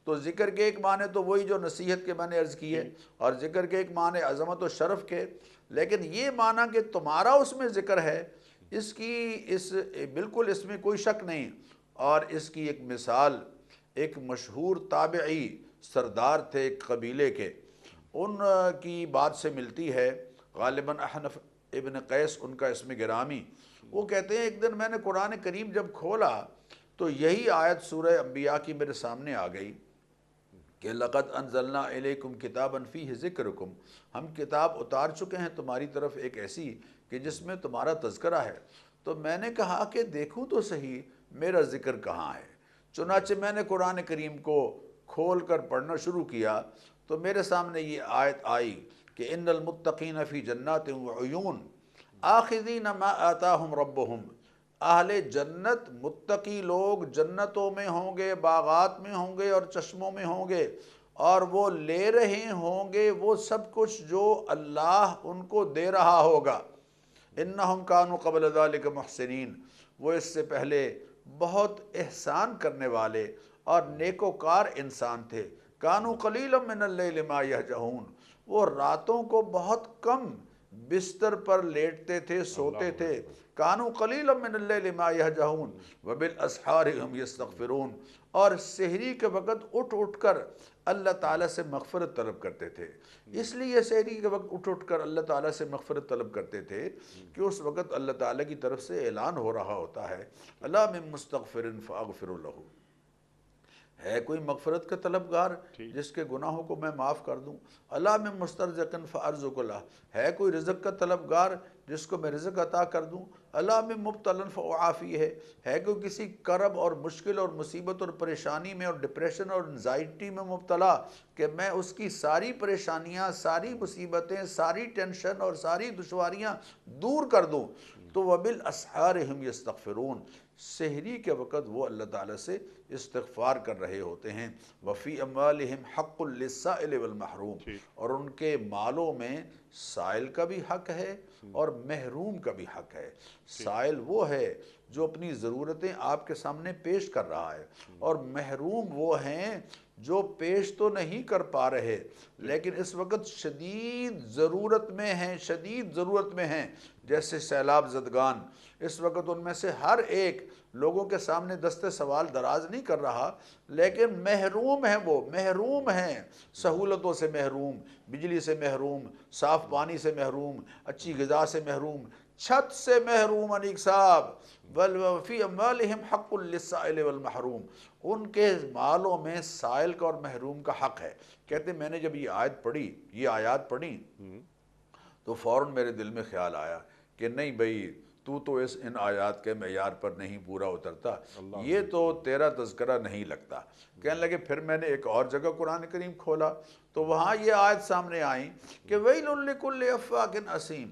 تو ذکر کے ایک معنی تو وہی جو نصیحت کے میں نے عرض کی ہے، اور ذکر کے ایک معنی عظمت و شرف کے، لیکن یہ معنی کہ تمہارا اس میں ذکر ہے، بالکل اس میں کوئی شک نہیں۔ اور اس کی ایک مثال ایک مشہور تابعی سردار تھے ایک قبیلے کے، ان کی بات سے ملتی ہے، غالباً احنف ابن قیس ان کا اسم گرامی۔ وہ کہتے ہیں ایک دن میں نے قرآن کریم جب کھولا تو یہی آیت سورہ انبیاء کی میرے سامنے آ گئی کہ لقد انزلنا الیکم کتابا فیہ ذکرکم، ہم کتاب اتار چکے ہیں تمہاری طرف ایک ایسی کہ جس میں تمہارا تذکرہ ہے۔ تو میں نے کہا کہ دیکھوں تو صحیح میرا ذکر کہاں ہے۔ چنانچہ میں نے قرآن کریم کو کھول کر پڑھنا شروع کیا تو میرے سامنے یہ آیت آئی کہ ان المتقین فی جنات وعیون آخذین ما آتاہم ربہم، اہل جنت متقی لوگ جنتوں میں ہوں گے، باغات میں ہوں گے اور چشموں میں ہوں گے، اور وہ لے رہے ہوں گے وہ سب کچھ جو اللہ ان کو دے رہا ہوگا۔ انہم کانوا قبل ذلک محسنین، وہ اس سے پہلے بہت احسان کرنے والے اور نیکوکار انسان تھے۔ کانوا قلیلا من اللیل ما یہجعون، وہ راتوں کو بہت کم بستر پر لیٹتے تھے، سوتے تھے۔ کانوا قلیلا من اللیل ما یہجعون وبالاسحار ہم یستغفرون، اور سحری کے وقت اٹھ کر اللہ تعالیٰ سے مغفرت طلب کرتے تھے۔ اس لیے سحری کے وقت اٹھ کر اللہ تعالیٰ سے مغفرت طلب کرتے تھے کہ اس وقت اللہ تعالیٰ کی طرف سے اعلان ہو رہا ہوتا ہے الا من مستغفر فاغفر لہ، ہے کوئی مغفرت کا طلبگار جس کے گناہوں کو میں معاف کر دوں؟ الا من مسترزق فارزق لہ، ہے کوئی رزق کا طلبگار جس کو میں رزق عطا کر دوں؟ الا من مبتلا فاعافیہ، ہے کوئی کسی کرب اور مشکل اور مصیبت اور پریشانی میں اور ڈپریشن اور انزائٹی میں مبتلا کہ میں اس کی ساری پریشانیاں، ساری مصیبتیں، ساری ٹینشن اور ساری دشواریاں دور کر دوں؟ تو وبالاسحار ہم یستغفرون، سحری کے وقت وہ اللہ تعالیٰ سے استغفار کر رہے ہوتے ہیں۔ وفی اموالہم حق للسائل والمحروم، اور ان کے مالوں میں سائل کا بھی حق ہے اور محروم کا بھی حق ہے۔ سائل وہ ہے جو اپنی ضرورتیں آپ کے سامنے پیش کر رہا ہے، اور محروم وہ ہیں جو پیش تو نہیں کر پا رہے لیکن اس وقت شدید ضرورت میں ہیں، جیسے سیلاب زدگان۔ اس وقت ان میں سے ہر ایک لوگوں کے سامنے دست سوال دراز نہیں کر رہا، لیکن محروم ہیں، وہ محروم ہیں، سہولتوں سے محروم، بجلی سے محروم، صاف پانی سے محروم، اچھی غذا سے محروم، چھت سے محروم انیک صاحب، وفی اموالہم حق للسائل والمحروم، ان کے مالوں میں سائل کا اور محروم کا حق ہے۔ کہتے ہیں میں نے جب یہ آیات پڑھی تو فوراً میرے دل میں خیال آیا کہ نہیں بھئی تو ان آیات کے معیار پر نہیں پورا اترتا، یہ تو تیرا تذکرہ نہیں لگتا۔ کہنے لگے پھر میں نے ایک اور جگہ قرآن کریم کھولا تو وہاں یہ آیت سامنے آئی کہ ویل لکل افاک اثیم،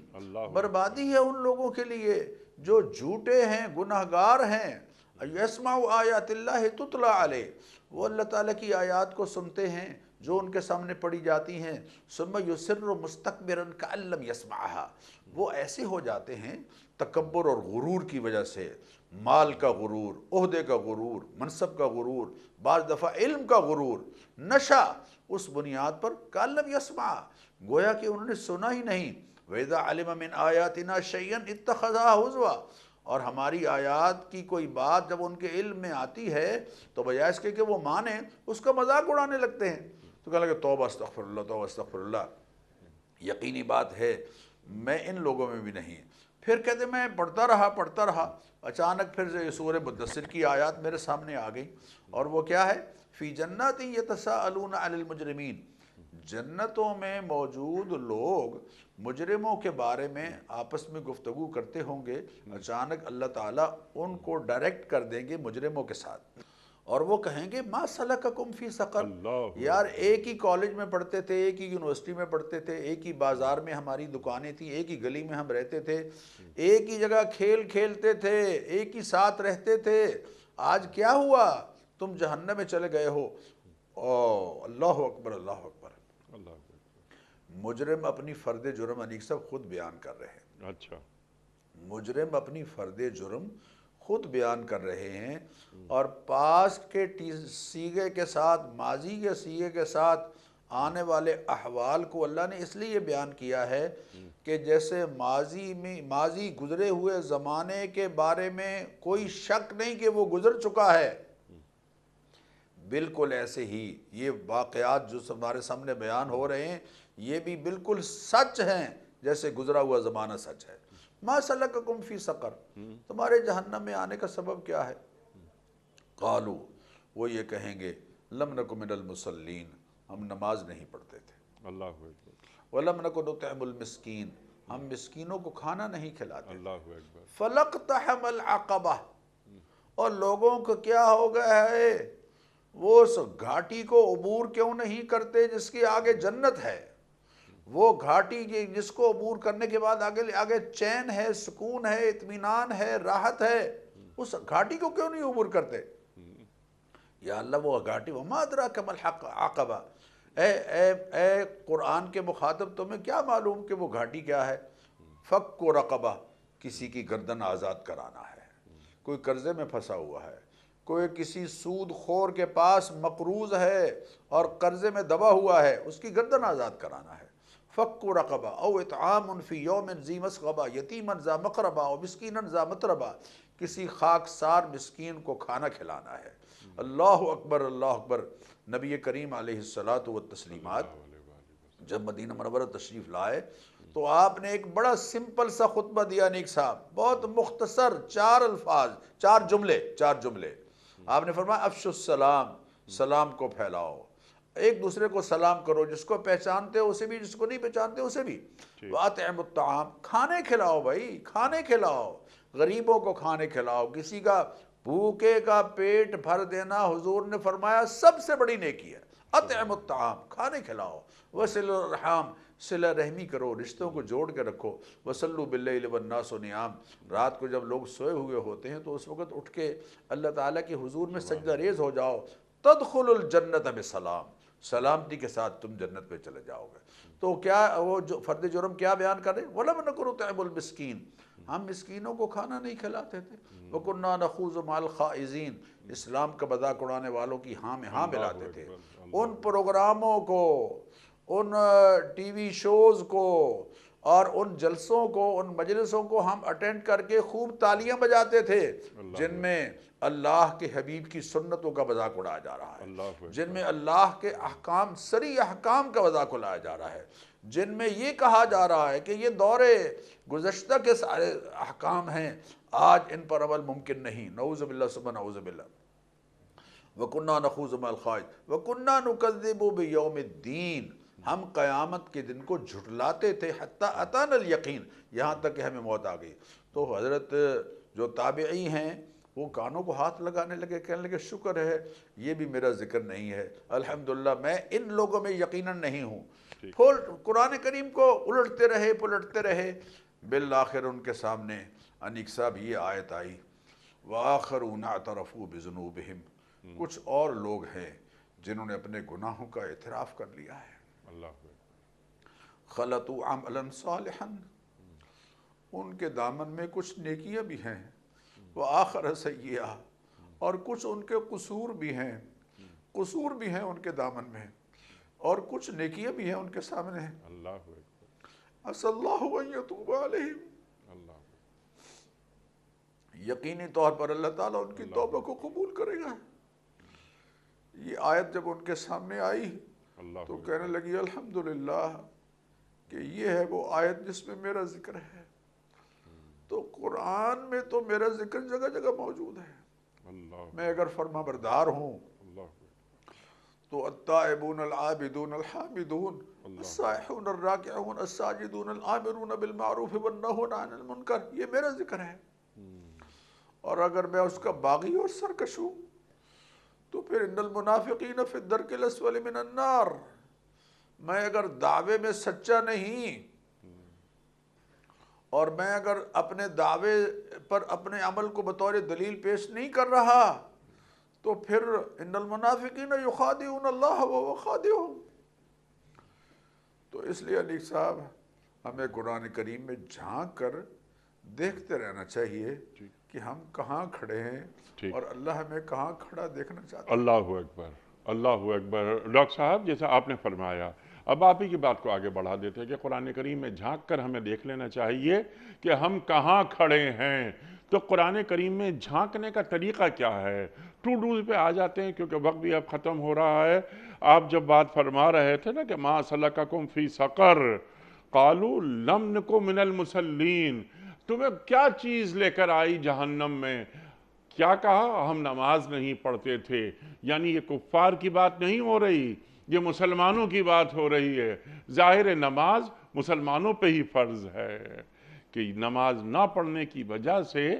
بربادی ہے ان لوگوں کے لیے جو جھوٹے ہیں، گناہگار ہیں، یسمع آیات اللہ تتلی علیہ، وہ اللہ تعالیٰ کی آیات کو سنتے ہیں جو ان کے سامنے پڑھی جاتی ہیں، ثم یصر مستکبرا کأن لم یسمعھا، وہ ایسے ہو جاتے ہیں تکبر اور غرور کی وجہ سے، مال کا غرور، عہدے کا غرور، منصب کا غرور، بعض دفعہ علم کا غرور، نشہ، اس بنیاد پر کأن لم یسمع، گویا کہ انہوں نے سنا ہی نہیں۔ وَإِذَا عَلِمَ مِنْ آیَاتِنَا شَيْئًا اتَّخَذَهَا ہُزُوًا، اور ہماری آیات کی کوئی بات جب ان کے علم میں آتی ہے تو بجائے اس کے کہ وہ مانیں، اس کا مذاق اڑانے لگتے ہیں۔ تو کہنے لگے توبہ استغفر اللہ، توبہ استغفر اللہ۔ یقینی بات ہے میں ان لوگوں میں بھی نہیں۔ پھر کہتے میں پڑھتا رہا، اچانک پھر سے سورہ مدثر کی آیات میرے سامنے آ گئی، اور وہ کیا ہے؟ فی جنات یتساءلون عن المجرمین، جنتوں میں موجود لوگ مجرموں کے بارے میں آپس میں گفتگو کرتے ہوں گے، اچانک اللہ تعالیٰ ان کو ڈائریکٹ کر دیں گے مجرموں کے ساتھ، اور وہ کہیں گے ما سلککم فی سقر، یار ایک ہی کالج میں پڑھتے تھے، ایک ہی یونیورسٹی میں پڑھتے تھے، ایک ہی بازار میں ہماری دکانیں تھیں، ایک ہی گلی میں ہم رہتے تھے، ایک ہی جگہ کھیل کھیلتے تھے، ایک ہی ساتھ رہتے تھے، آج کیا ہوا؟ تم جہنم میں چلے گئے ہو۔ او اللہ اکبر، اللہ اکبر۔ مجرم اپنی فرد جرم انیق صاحب خود بیان کر رہے ہیں۔ اچھا، مجرم اپنی فرد جرم خود بیان کر رہے ہیں، اور پاسٹ کے سیغے کے ساتھ، ماضی کے سیغے کے ساتھ آنے والے احوال کو اللہ نے اس لیے یہ بیان کیا ہے کہ جیسے ماضی گزرے ہوئے زمانے کے بارے میں کوئی شک نہیں کہ وہ گزر چکا ہے، بالکل ایسے ہی یہ واقعات جو ہمارے سامنے بیان ہو رہے ہیں یہ بھی بالکل سچ ہیں، جیسے گزرا ہوا زمانہ سچ ہے۔ ما سلککم فی سقر، تمہارے جہنم میں آنے کا سبب کیا ہے؟ قالو، وہ یہ کہیں گے لم نک من المصلین، ہم نماز نہیں پڑھتے تھے، اللہ اکبر، ولم نک نطعم المسکین، ہم مسکینوں کو کھانا نہیں کھلاتے، اللہ اکبر، فلقتحم العقبہ، اور لوگوں کو کیا ہو گیا ہے، وہ اس گھاٹی کو عبور کیوں نہیں کرتے جس کے آگے جنت ہے، وہ گھاٹی جس کو عبور کرنے کے بعد آگے چین ہے، سکون ہے، اطمینان ہے، راحت ہے، اس گھاٹی کو کیوں نہیں عبور کرتے؟ یا اللہ وہ گھاٹی، وما ادراک ما العقبہ، اے قرآن کے مخاطب تمہیں کیا معلوم کہ وہ گھاٹی کیا ہے؟ فک و رقبہ، کسی کی گردن آزاد کرانا ہے، کوئی قرضے میں پھنسا ہوا ہے، کوئی کسی سود خور کے پاس مقروض ہے اور قرضے میں دبا ہوا ہے، اس کی گردن آزاد کرانا ہے۔ فک و رقبہ او اطعام فی یوم ذی مسغبہ یتیما ذا مقربہ او مسکینا ذا متربہ، کسی خاکسار مسکین کو کھانا کھلانا ہے۔ اللہ اکبر، اللہ اکبر۔ نبی کریم علیہ الصلاۃ والتسلیمات جب مدینہ منورہ تشریف لائے تو آپ نے ایک بڑا سمپل سا خطبہ دیا نیک صاحب، بہت مختصر، 4 الفاظ، 4 جملے۔ آپ نے فرمایا افشوا السلام، سلام کو پھیلاؤ، ایک دوسرے کو سلام کرو، جس کو پہچانتے ہو اسے بھی، جس کو نہیں پہچانتے اسے بھی، وَأَطْعِمُوا الطَّعَامَ، کھانے کھلاؤ بھائی، کھانے کھلاؤ، غریبوں کو کھانے کھلاؤ، کسی کا بھوکے کا پیٹ بھر دینا حضور نے فرمایا سب سے بڑی نیکی ہے۔ اطعموا الطعام، کھانے کھلاؤ، وصلوا الارحام، صلہ رحمی کرو، رشتوں کو جوڑ کے رکھو، وصلوا باللیل والناس نیام، رات کو جب لوگ سوئے ہوئے ہوتے ہیں تو اس وقت اٹھ کے اللہ تعالیٰ کے حضور میں سجدہ ریز ہو جاؤ، تدخل الجنت بسلام، سلامتی کے ساتھ تم جنت پہ چلے جاؤ گے۔ تو کیا وہ جو فرد جرم کیا بیان کر رہے ہیں؟ وَلَمْ نَكُ نُطْعِمُ الْمِسْكِينَ، ہم مسکینوں کو کھانا نہیں کھلاتے تھے، وَكُنَّا نَخُوضُ مَعَ الْخَائِضِينَ، اسلام کا مذاق اڑانے والوں کی ہاں میں ہاں ملاتے تھے، ان پروگراموں کو، ان ٹی وی شوز کو اور ان جلسوں کو، ان مجلسوں کو ہم اٹینڈ کر کے خوب تالیاں بجاتے تھے جن میں اللہ کے حبیب کی سنتوں کا مذاق اڑایا جا رہا ہے، جن میں اللہ کے احکام، سری احکام کا مذاق اڑایا جا رہا ہے، جن میں یہ کہا جا رہا ہے کہ یہ دور گزشتہ کے سارے احکام ہیں، آج ان پر عمل ممکن نہیں، نعوذ باللہ ثم نعوذ باللہ۔ وَكُنَّا نَخُوضُ مَعَ الْخَائِضِينَ وَكُنَّا نُكَذِّبُ بِيَوْمِ الدِّينِ، ہم قیامت کے دن کو جھٹلاتے تھے، حتیٰ اتانا الیقین، یہاں تک کہ ہمیں موت آ گئی۔ تو حضرت جو تابعی ہیں وہ کانوں کو ہاتھ لگانے لگے، کہنے لگے شکر ہے یہ بھی میرا ذکر نہیں ہے، الحمدللہ میں ان لوگوں میں یقیناً نہیں ہوں۔ پھر قرآن کریم کو الٹتے رہے پلٹتے رہے، بالآخر ان کے سامنے انیک صاحب یہ آیت آئی، وَآخَرُونَ اعْتَرَفُوا بِذُنُوبِهِمْ، کچھ اور لوگ ہیں جنہوں نے اپنے گناہوں کا اعتراف کر لیا ہے، اللہ خَلَطُوا عَمَلًا صَالِحًا، ان کے دامن میں کچھ نیکیاں بھی ہیں، وَآخَرَ سَيِّئَةً، اور کچھ ان کے قصور بھی ہیں، قصور بھی ہیں ان کے دامن میں، اور کچھ نیکیاں بھی ہیں ان کے سامنے۔ اللہ عَسَى اللَّهُ أَن يَتُوبَ عَلَيْهِمْ، اللہ یقینی طور پر اللہ تعالیٰ ان کی توبہ کو قبول کرے گا۔ یہ آیت جب ان کے سامنے آئی تو کہنے لگی الحمدللہ کہ یہ ہے وہ آیت جس میں میرا ذکر ہے۔ تو قرآن میں تو میرا ذکر جگہ جگہ موجود ہے، اللہ میں اگر فرما بردار ہوں تو التائبون العابدون الحامدون السائحون الراکعون الساجدون الآمرون بالمعروف والنہون عن المنکر، یہ میرا ذکر ہے۔ اور اگر میں اس کا باغی اور سرکش ہوں تو پھر ان المنافقین فی الدرک الاسفل من النار، میں اگر دعوے میں سچا نہیں اور میں اگر اپنے دعوے پر اپنے عمل کو بطور دلیل پیش نہیں کر رہا تو پھر ان المنافقین یخادعون اللہ وهو خادعهم۔ تو اس لیے علی صاحب ہمیں قرآن کریم میں جھانک کر دیکھتے رہنا چاہیے کہ ہم کہاں کھڑے ہیں اور اللہ ہمیں کہاں کھڑا دیکھنا چاہتا ہے۔ اللہ اکبر، اللہ اکبر۔ ڈاکٹر صاحب جیسا آپ نے فرمایا، اب آپ ہی کی بات کو آگے بڑھا دیتے ہیں کہ قرآن کریم میں جھانک کر ہمیں دیکھ لینا چاہیے کہ ہم کہاں کھڑے ہیں۔ تو قرآن کریم میں جھانکنے کا طریقہ کیا ہے؟ ٹو ڈوز پہ آ جاتے ہیں کیونکہ وقت بھی اب ختم ہو رہا ہے۔ آپ جب بات فرما رہے تھے نا کہ ما سلککم فی سقر قالوا لم نک من المصلین، تمہیں کیا چیز لے کر آئی جہنم میں؟ کیا کہا؟ ہم نماز نہیں پڑھتے تھے۔ یعنی یہ کفار کی بات نہیں ہو رہی، یہ مسلمانوں کی بات ہو رہی ہے۔ ظاہر نماز مسلمانوں پہ ہی فرض ہے کہ نماز نہ پڑھنے کی وجہ سے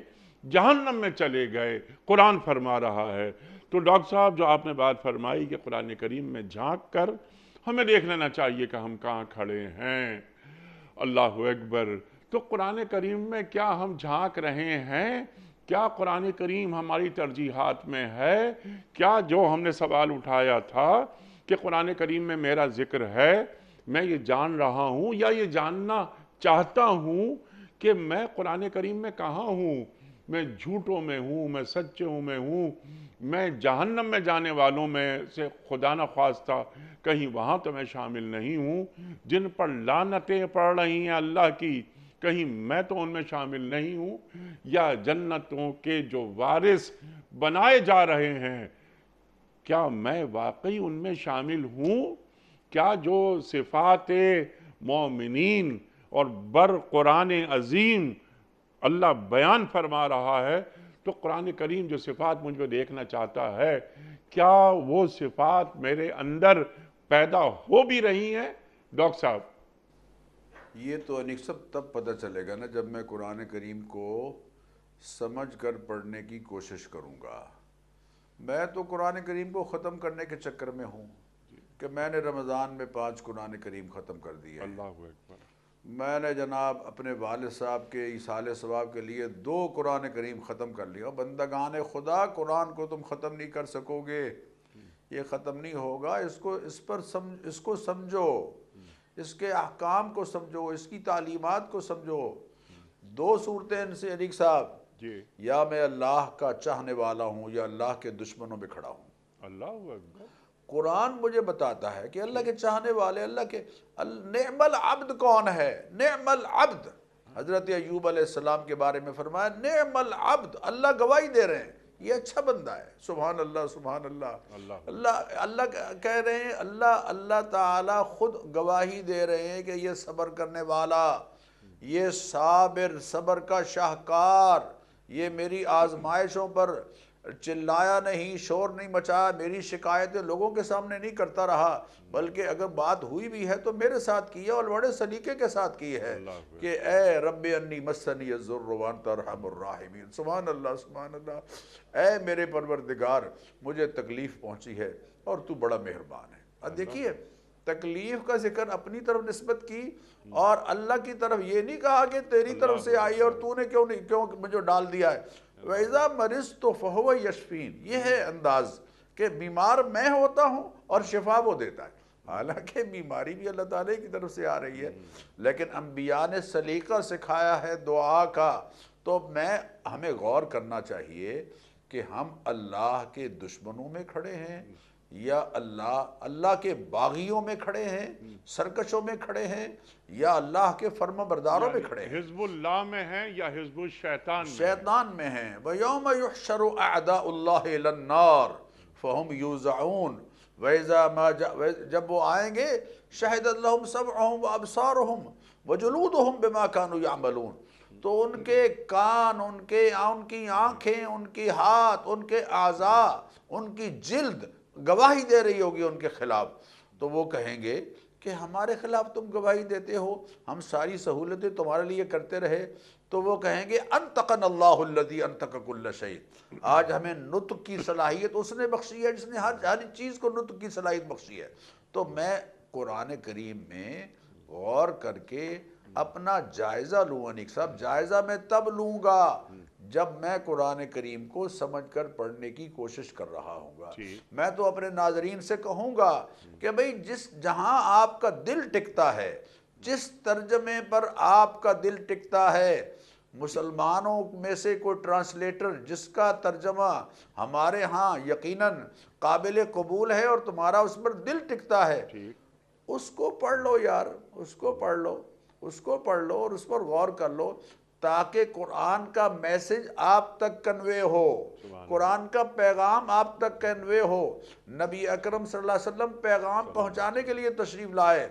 جہنم میں چلے گئے، قرآن فرما رہا ہے۔ تو ڈاکٹر صاحب جو آپ نے بات فرمائی کہ قرآن کریم میں جھانک کر ہمیں دیکھ لینا چاہیے کہ ہم کہاں کھڑے ہیں، اللہ اکبر۔ تو قرآن کریم میں کیا ہم جھانک رہے ہیں؟ کیا قرآن کریم ہماری ترجیحات میں ہے؟ کیا جو ہم نے سوال اٹھایا تھا کہ قرآن کریم میں میرا ذکر ہے، میں یہ جان رہا ہوں یا یہ جاننا چاہتا ہوں کہ میں قرآن کریم میں کہاں ہوں؟ میں جھوٹوں میں ہوں، میں سچوں میں ہوں، میں جہنم میں جانے والوں میں سے خدا نہ خواستہ کہیں وہاں تو میں شامل نہیں ہوں، جن پر لعنتیں پڑ رہی ہیں اللہ کی، کہیں میں تو ان میں شامل نہیں ہوں، یا جنتوں کے جو وارث بنائے جا رہے ہیں کیا میں واقعی ان میں شامل ہوں؟ کیا جو صفات مومنین اور بر قرآن عظیم اللہ بیان فرما رہا ہے، تو قرآن کریم جو صفات مجھ میں دیکھنا چاہتا ہے کیا وہ صفات میرے اندر پیدا ہو بھی رہی ہیں؟ ڈاکٹر صاحب یہ تو انیک سب تب پتہ چلے گا نا جب میں قرآن کریم کو سمجھ کر پڑھنے کی کوشش کروں گا۔ میں تو قرآن کریم کو ختم کرنے کے چکر میں ہوں کہ میں نے رمضان میں 5 قرآن کریم ختم کر دیے، اللہ اکبر، میں نے جناب اپنے والد صاحب کے ایصال ثواب کے لیے 2 قرآن کریم ختم کر لیا۔ بندگان خدا، قرآن کو تم ختم نہیں کر سکو گے، یہ ختم نہیں ہوگا، اس کو سمجھو، اس کے احکام کو سمجھو، اس کی تعلیمات کو سمجھو۔ 2 صورتیں ان سے علیق صاحب، یا میں اللہ کا چاہنے والا ہوں یا اللہ کے دشمنوں میں کھڑا ہوں۔ اللہ اکبر۔ قرآن مجھے بتاتا ہے کہ اللہ کے چاہنے والے، اللہ کے نعم العبد کون ہے؟ نعم العبد، حضرت ایوب علیہ السلام کے بارے میں فرمایا نعم العبد، اللہ گواہی دے رہے ہیں یہ اچھا بندہ ہے. سبحان اللہ سبحان اللہ. اللہ اللہ کہہ رہے ہیں، اللہ تعالیٰ خود گواہی دے رہے ہیں کہ یہ صبر کرنے والا، یہ صابر، صبر کا شاہکار، یہ میری آزمائشوں پر چلایا نہیں، شور نہیں مچایا، میری شکایتیں لوگوں کے سامنے نہیں کرتا رہا، بلکہ اگر بات ہوئی بھی ہے تو میرے ساتھ کی ہے اور بڑے سلیقے کے ساتھ کی ہے کہ اے رب انی مسنی الضر وانت ارحم الراحمین. سبحان اللہ سبحان اللہ. اے میرے پروردگار، مجھے تکلیف پہنچی ہے اور تو بڑا مہربان ہے. اب دیکھیے تکلیف کا ذکر اپنی طرف نسبت کی اور اللہ کی طرف یہ نہیں کہا کہ تیری طرف سے آئی اور تو نے کیوں مجھے ڈال دیا ہے. وَإِذَا مَرِضْتُ فَهُوَ يَشْفِينِ. یہ ہے انداز کہ بیمار میں ہوتا ہوں اور شفا وہ دیتا ہے. حالانکہ بیماری بھی اللہ تعالیٰ کی طرف سے آ رہی ہے، لیکن انبیاء نے سلیقہ سکھایا ہے دعا کا. تو ہمیں غور کرنا چاہیے کہ ہم اللہ کے دشمنوں میں کھڑے ہیں یا اللہ کے باغیوں میں کھڑے ہیں، سرکشوں میں کھڑے ہیں، یا اللہ کے فرما برداروں میں کھڑے ہیں. حزب اللہ میں ہیں یا حزب الشیطان میں؟ شیطان میں ہیں. وَيَوْمَ يُحْشَرُ أَعْدَاءُ اللَّهِ إِلَى النَّارِ فَهُمْ يُوزَعُونَ. جب وہ آئیں گے شَهِدَتْ لَهُمْ سَمْعُهُمْ وَأَبْصَارُهُمْ وَجُلُودُهُمْ بِمَا كَانُوا يَعْمَلُونَ. تو ان کے کان، ان کی آنکھیں، ان کی ہاتھ، ان کے اعضاء، ان کی جلد گواہی دے رہی ہوگی ان کے خلاف. تو وہ کہیں گے کہ ہمارے خلاف تم گواہی دیتے ہو، ہم ساری سہولتیں تمہارے لیے کرتے رہے. تو وہ کہیں گے انطقنا اللہ الذی انطق کل شیء. آج ہمیں نطق کی صلاحیت اس نے بخشی ہے جس نے ہر چیز کو نطق کی صلاحیت بخشی ہے. تو میں قرآن کریم میں غور کر کے اپنا جائزہ لوں. انیک صاحب، جائزہ میں تب لوں گا جب میں قرآن کریم کو سمجھ کر پڑھنے کی کوشش کر رہا ہوں گا. میں تو اپنے ناظرین سے کہوں گا کہ بھئی جہاں آپ کا دل ٹکتا ہے، جس ترجمے پر آپ کا دل ٹکتا ہے، مسلمانوں میں سے کوئی ٹرانسلیٹر جس کا ترجمہ ہمارے ہاں یقیناً قابل قبول ہے اور تمہارا اس پر دل ٹکتا ہے، اس کو پڑھ لو یار، اس کو پڑھ لو، اس کو پڑھ لو اور اس پر غور کر لو، تاکہ قرآن کا میسج آپ تک کنوے ہو، قرآن کا پیغام آپ تک کنوے ہو. نبی اکرم صلی اللہ علیہ وسلم پیغام پہنچانے کے لیے تشریف لائے.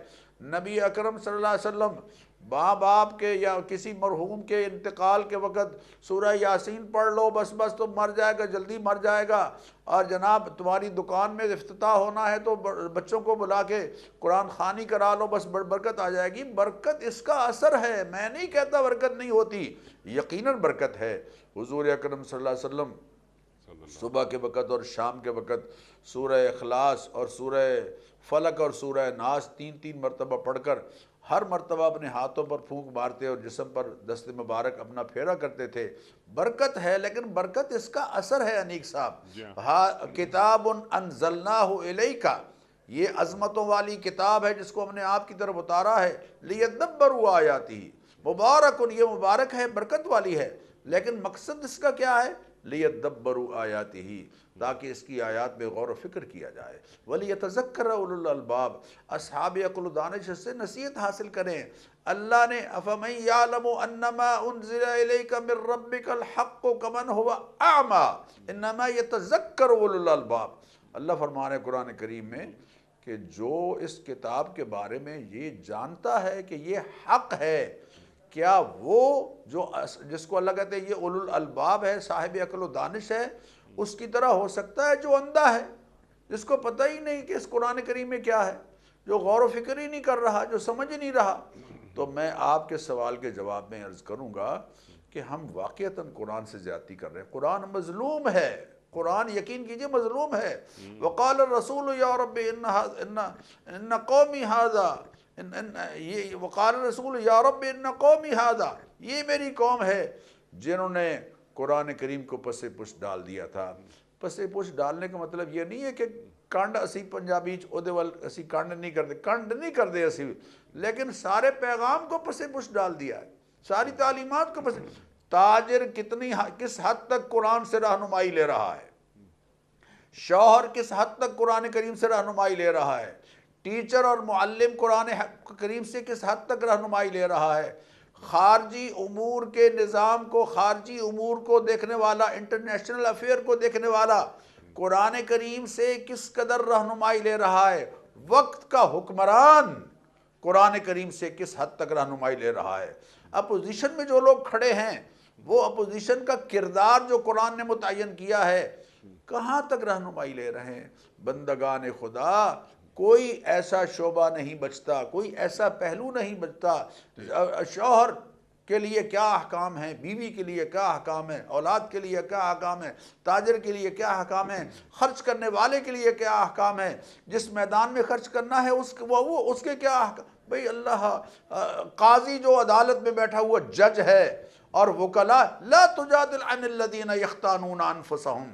نبی اکرم صلی اللہ علیہ وسلم باپ کے یا کسی مرحوم کے انتقال کے وقت سورہ یاسین پڑھ لو، بس تو مر جائے گا، جلدی مر جائے گا، اور جناب تمہاری دکان میں افتتاح ہونا ہے تو بچوں کو بلا کے قرآن خوانی کرا لو، بس برکت آ جائے گی. برکت اس کا اثر ہے، میں نہیں کہتا برکت نہیں ہوتی، یقیناً برکت ہے. حضور اکرم صلی اللہ علیہ وسلم صبح کے وقت اور شام کے وقت سورہ اخلاص اور سورہ فلق اور سورہ ناس 3 مرتبہ پڑھ کر ہر مرتبہ اپنے ہاتھوں پر پھونک مارتے اور جسم پر دست مبارک اپنا پھیرا کرتے تھے. برکت ہے، لیکن برکت اس کا اثر ہے. انیک صاحب، کتاب انزلناہ الیک، یہ عظمتوں والی کتاب ہے جس کو ہم نے آپ کی طرف اتارا ہے. لیدبروا آیاتہ، مبارک، یہ مبارک ہے، برکت والی ہے، لیکن مقصد اس کا کیا ہے؟ لیدبروا آیاتہ، تاکہ اس کی آیات میں غور و فکر کیا جائے. ولیتذکر اولو الالباب، اصحاب عقل و دانش سے نصیحت حاصل کریں. اللہ نے افمن یعلم انما انزل الیک من ربک الحق کمن هو اعمی انما یتذکر اولو الالباب. اللہ فرمانے قرآن کریم میں کہ جو اس کتاب کے بارے میں یہ جانتا ہے کہ یہ حق ہے، کیا وہ جس کو اللہ کہتے ہیں یہ اولو الالباب ہے، صاحب عقل و دانش ہے، اس کی طرح ہو سکتا ہے جو اندھا ہے، جس کو پتہ ہی نہیں کہ اس قرآن کریم میں کیا ہے، جو غور و فکر ہی نہیں کر رہا، جو سمجھ ہی نہیں رہا. تو میں آپ کے سوال کے جواب میں عرض کروں گا کہ ہم واقعتاً قرآن سے زیادتی کر رہے ہیں. قرآن مظلوم ہے، قرآن یقین کیجئے مظلوم ہے. وقال الرسول یا رب ان قومی ھذا، وقال الرسول یا رب ان قومی ھذا، یہ میری قوم ہے جنہوں نے قرآن کریم کو پسے پش ڈال دیا تھا. پسے پش ڈالنے کا مطلب یہ نہیں ہے کہ کنڈ اسی پنجابی اسی کنڈ نہیں کرتے اسی، لیکن سارے پیغام کو پسے پش ڈال دیا ہے، ساری تعلیمات کو پسے. تاجر کس حد تک قرآن سے رہنمائی لے رہا ہے، شوہر کس حد تک قرآن کریم سے رہنمائی لے رہا ہے، ٹیچر اور معلم قرآن کریم سے کس حد تک رہنمائی لے رہا ہے، خارجی امور کے نظام کو، خارجی امور کو دیکھنے والا، انٹرنیشنل افیئر کو دیکھنے والا قرآن کریم سے کس قدر رہنمائی لے رہا ہے، وقت کا حکمران قرآن کریم سے کس حد تک رہنمائی لے رہا ہے۔ اپوزیشن میں جو لوگ کھڑے ہیں وہ اپوزیشن کا کردار جو قرآن نے متعین کیا ہے کہاں تک رہنمائی لے رہے ہیں۔ بندگان خدا، کوئی ایسا شعبہ نہیں بچتا، کوئی ایسا پہلو نہیں بچتا۔ شوہر کے لیے کیا احکام ہیں، بیوی کے لیے کیا احکام ہیں، اولاد کے لیے کیا احکام ہیں، تاجر کے لیے کیا احکام ہیں، خرچ کرنے والے کے لیے کیا احکام ہیں، جس میدان میں خرچ کرنا ہے اس کے کیا احکام۔ بھئی اللہ، قاضی جو عدالت میں بیٹھا ہوا جج ہے، اور وکلاء لا تجادل عن الذین یختانون انفسہم،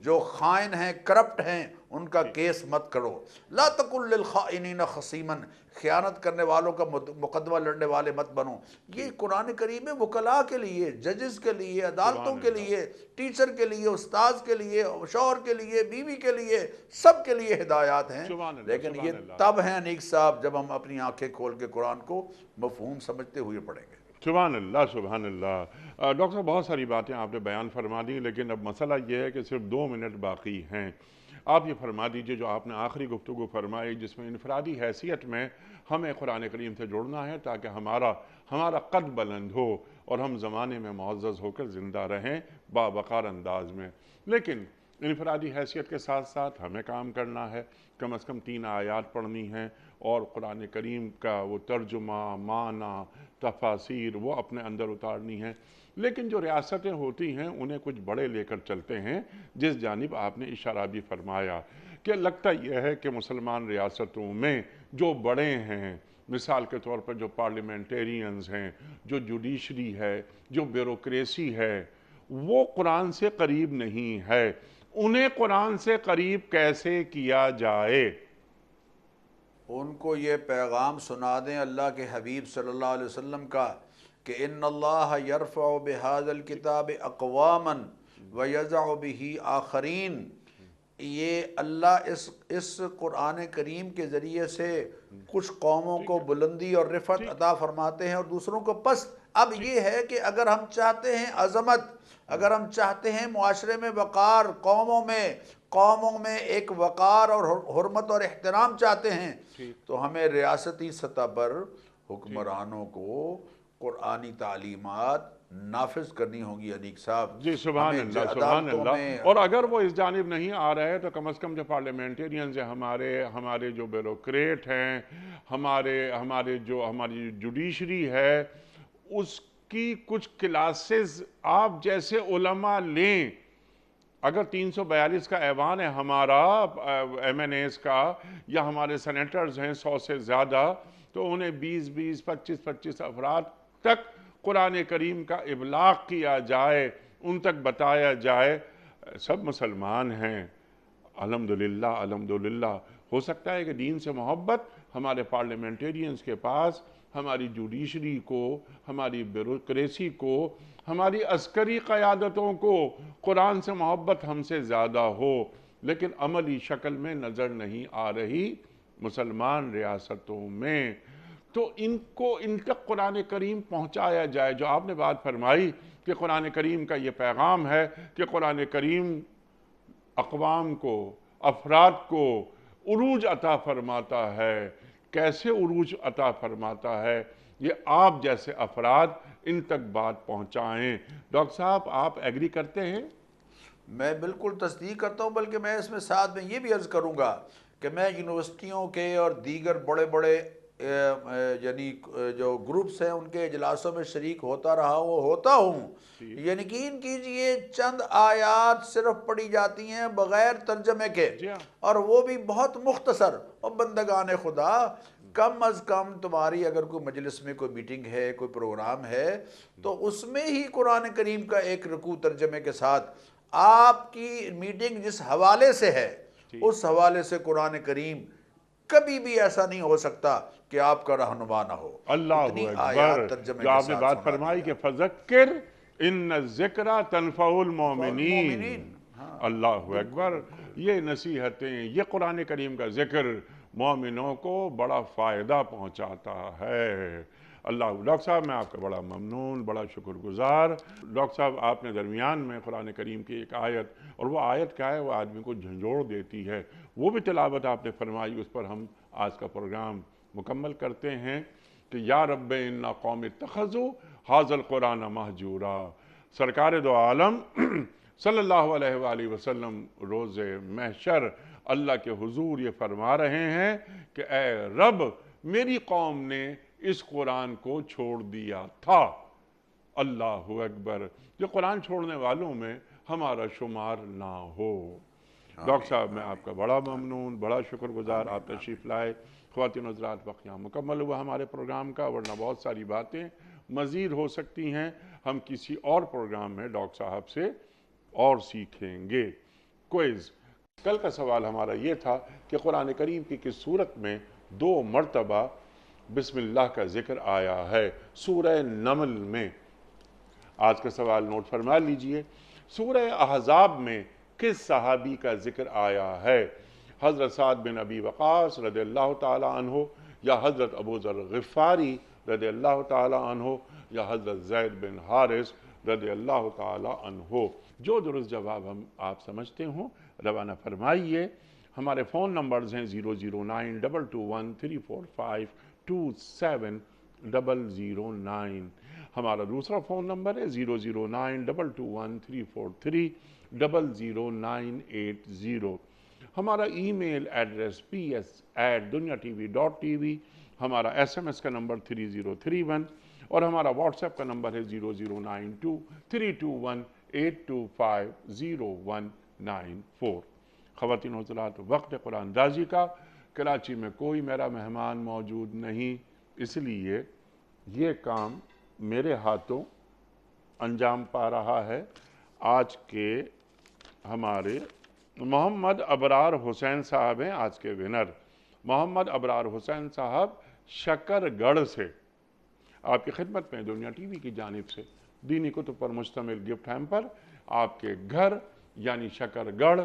جو خائن ہیں، کرپٹ ہیں، ان کا کیس مت کرو۔ لا تکن للخائنین خصیما، خیانت کرنے والوں کا مقدمہ لڑنے والے مت بنو۔ یہ قرآن کریم میں وکلاء کے لیے، ججز کے لیے، عدالتوں کے لیے، ٹیچر کے لیے، استاذ کے لیے، شوہر کے لیے، بیوی کے لیے، سب کے لیے ہدایات ہیں۔ لیکن یہ تب ہیں انیک صاحب جب ہم اپنی آنکھیں کھول کے قرآن کو مفہوم سمجھتے ہوئے پڑھیں گے۔ سبحان اللہ، سبحان اللہ۔ ڈاکٹر صاحب بہت ساری باتیں آپ نے بیان فرما دی، لیکن اب مسئلہ یہ ہے کہ صرف 2 منٹ باقی ہیں۔ آپ یہ فرما دیجئے جو آپ نے آخری گفتگو فرمائی، جس میں انفرادی حیثیت میں ہمیں قرآن کریم سے جڑنا ہے تاکہ ہمارا قد بلند ہو اور ہم زمانے میں معزز ہو کر زندہ رہیں باوقار انداز میں۔ لیکن انفرادی حیثیت کے ساتھ ساتھ ہمیں کام کرنا ہے، کم از کم 3 آیات پڑھنی ہیں اور قرآن کریم کا وہ ترجمہ، معنی، تفاسیر وہ اپنے اندر اتارنی ہیں۔ لیکن جو ریاستیں ہوتی ہیں انہیں کچھ بڑے لے کر چلتے ہیں، جس جانب آپ نے اشارہ بھی فرمایا کہ لگتا یہ ہے کہ مسلمان ریاستوں میں جو بڑے ہیں، مثال کے طور پر جو پارلیمنٹیرینز ہیں، جو جوڈیشری ہے، جو بیوروکریسی ہے، وہ قرآن سے قریب نہیں ہے۔ انہیں قرآن سے قریب کیسے کیا جائے؟ ان کو یہ پیغام سنا دیں اللہ کے حبیب صلی اللہ علیہ وسلم کا کہ ان اللہ یرفع بہذا الکتاب اقواما ویضع بہ آخرین۔ یہ اللہ اس قرآن کریم کے ذریعے سے کچھ قوموں کو بلندی اور رفعت عطا فرماتے ہیں اور دوسروں کو پست۔ اب یہ ہے کہ اگر ہم چاہتے ہیں عظمت، اگر ہم چاہتے ہیں معاشرے میں وقار، قوموں میں ایک وقار اور حرمت اور احترام چاہتے ہیں، تو ہمیں ریاستی سطح پر حکمرانوں کو قرآنی تعلیمات نافذ کرنی ہوگی۔ انیک صاحب جی سبحان اللہ، سبحان اللہ۔ اور اگر وہ اس جانب نہیں آ رہے تو کم از کم جو پارلیمنٹیرینز ہیں، ہمارے جو بیوروکریٹ ہیں، ہماری جوڈیشری ہے، اس کی کچھ کلاسز آپ جیسے علماء لیں۔ اگر 342 کا ایوان ہے ہمارا ایم این ایز کا، یا ہمارے سینیٹرز ہیں 100 سے زیادہ، تو انہیں 20 25 افراد تک قرآن کریم کا ابلاغ کیا جائے، ان تک بتایا جائے۔ سب مسلمان ہیں، الحمدللہ الحمدللہ۔ ہو سکتا ہے کہ دین سے محبت ہمارے پارلیمنٹیرینز کے پاس، ہماری جوڈیشری کو، ہماری بیوروکریسی کو، ہماری عسکری قیادتوں کو قرآن سے محبت ہم سے زیادہ ہو، لیکن عملی شکل میں نظر نہیں آ رہی مسلمان ریاستوں میں۔ تو ان تک قرآن کریم پہنچایا جائے۔ جو آپ نے بات فرمائی کہ قرآن کریم کا یہ پیغام ہے کہ قرآن کریم اقوام کو، افراد کو عروج عطا فرماتا ہے۔ کیسے عروج عطا فرماتا ہے؟ یہ آپ جیسے افراد ان تک بات پہنچائیں۔ ڈاکٹر صاحب آپ ایگری کرتے ہیں؟ میں بالکل تصدیق کرتا ہوں، بلکہ میں اس میں ساتھ میں یہ بھی عرض کروں گا کہ میں یونیورسٹیوں کے اور دیگر بڑے یعنی جو گروپس ہیں ان کے اجلاسوں میں شریک ہوتا ہوں۔ یقین کیجئے چند آیات صرف پڑھی جاتی ہیں بغیر ترجمے کے، اور وہ بھی بہت مختصر۔ اور بندگان خدا، کم از کم تمہاری اگر کوئی مجلس میں کوئی میٹنگ ہے، کوئی پروگرام ہے، تو اس میں ہی قرآن کریم کا ایک رکوع ترجمے کے ساتھ آپ کی میٹنگ جس حوالے سے ہے اس حوالے سے قرآن کریم کبھی بھی ایسا نہیں ہو سکتا کہ آپ کا رہنما نہ ہو۔ اللہ اکبر۔ جو آپ نے بات فرمائی کہ فذکر ان الذکر تنفع المؤمنین، اللہ اکبر۔ یہ نصیحتیں، یہ قرآن کریم کا ذکر مومنوں کو بڑا فائدہ پہنچاتا ہے۔ ڈاکٹر صاحب میں آپ کا بڑا ممنون، بڑا شکر گزار۔ ڈاکٹر صاحب آپ نے درمیان میں قرآن کریم کی ایک آیت، اور وہ آیت کیا ہے، وہ آدمی کو جھنجھوڑ دیتی ہے، وہ بھی تلاوت آپ نے فرمائی، اس پر ہم آج کا پروگرام مکمل کرتے ہیں کہ یا رب انا قوم اتخذوا ھذا القرآن مہجورا۔ سرکار دو عالم صلی اللہ علیہ وآلہ وسلم روز محشر اللہ کے حضور یہ فرما رہے ہیں کہ اے رب، میری قوم نے اس قرآن کو چھوڑ دیا تھا۔ اللہ اکبر، جو قرآن چھوڑنے والوں میں ہمارا شمار نہ ہو۔ ڈاکٹر صاحب میں آپ کا بڑا ممنون، بڑا شکر گزار، آپ تشریف لائے۔ خواتین و حضرات، وقت یہاں مکمل ہوا ہمارے پروگرام کا، ورنہ بہت ساری باتیں مزید ہو سکتی ہیں، ہم کسی اور پروگرام میں ڈاکٹر صاحب سے اور سیکھیں گے۔ کوئز، کل کا سوال ہمارا یہ تھا کہ قرآن کریم کی کس صورت میں 2 مرتبہ بسم اللہ کا ذکر آیا ہے؟ سورہ نمل میں۔ آج کا سوال نوٹ فرما لیجئے، سورہ احزاب میں کس صحابی کا ذکر آیا ہے؟ حضرت سعد بن ابی وقاص رضی اللہ تعالی عنہ، یا حضرت ابو ذر غفاری رضی اللہ تعالی عنہ، یا حضرت زید بن حارث رضی اللہ تعالی عنہ؟ جو درست جواب ہم آپ سمجھتے ہوں روانہ فرمائیے۔ ہمارے فون نمبرز ہیں 0092213452709۔ ہمارا دوسرا فون نمبر ہے 0092213400980۔ ہمارا ای میل ایڈریس ps@duniatv.tv، ہمارا SMS کا نمبر 3031، اور ہمارا واٹس ایپ کا نمبر ہے 009232182509194۔ خواتین و حضرات، وقت قرآن دازی کا کراچی میں کوئی میرا مہمان موجود نہیں، اس لیے یہ کام میرے ہاتھوں انجام پا رہا ہے۔ آج کے ہمارے محمد ابرار حسین صاحب ہیں آج کے ونر۔ محمد ابرار حسین صاحب شکر گڑھ سے آپ کی خدمت میں دنیا ٹی وی کی جانب سے دینی کتب پر مشتمل گفٹ ہیمپر آپ کے گھر یعنی شکر گڑھ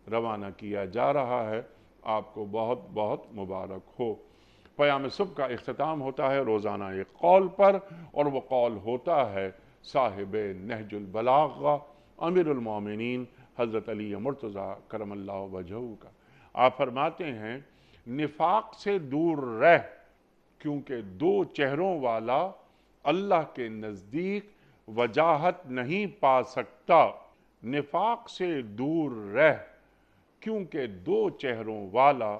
روانہ کیا جا رہا ہے۔ آپ کو بہت بہت مبارک ہو۔ پیام صبح کا اختتام ہوتا ہے روزانہ ایک قول پر، اور وہ قول ہوتا ہے صاحب نہج البلاغہ امیر المومنین حضرت علی مرتضیٰ کرم اللہ وجہہ کا۔ آپ فرماتے ہیں، نفاق سے دور رہ، کیونکہ 2 چہروں والا اللہ کے نزدیک وجاہت نہیں پا سکتا۔ نفاق سے دور رہ، کیونکہ 2 چہروں والا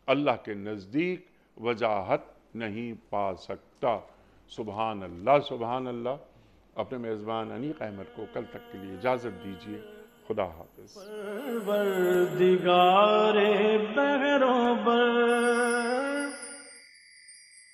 اللہ کے نزدیک وجاہت نہیں پا سکتا۔ سبحان اللہ، سبحان اللہ۔ اپنے میزبان انیق احمد کو کل تک کے لیے اجازت دیجیے۔ خدا حافظ۔ پروردگار بحروں پر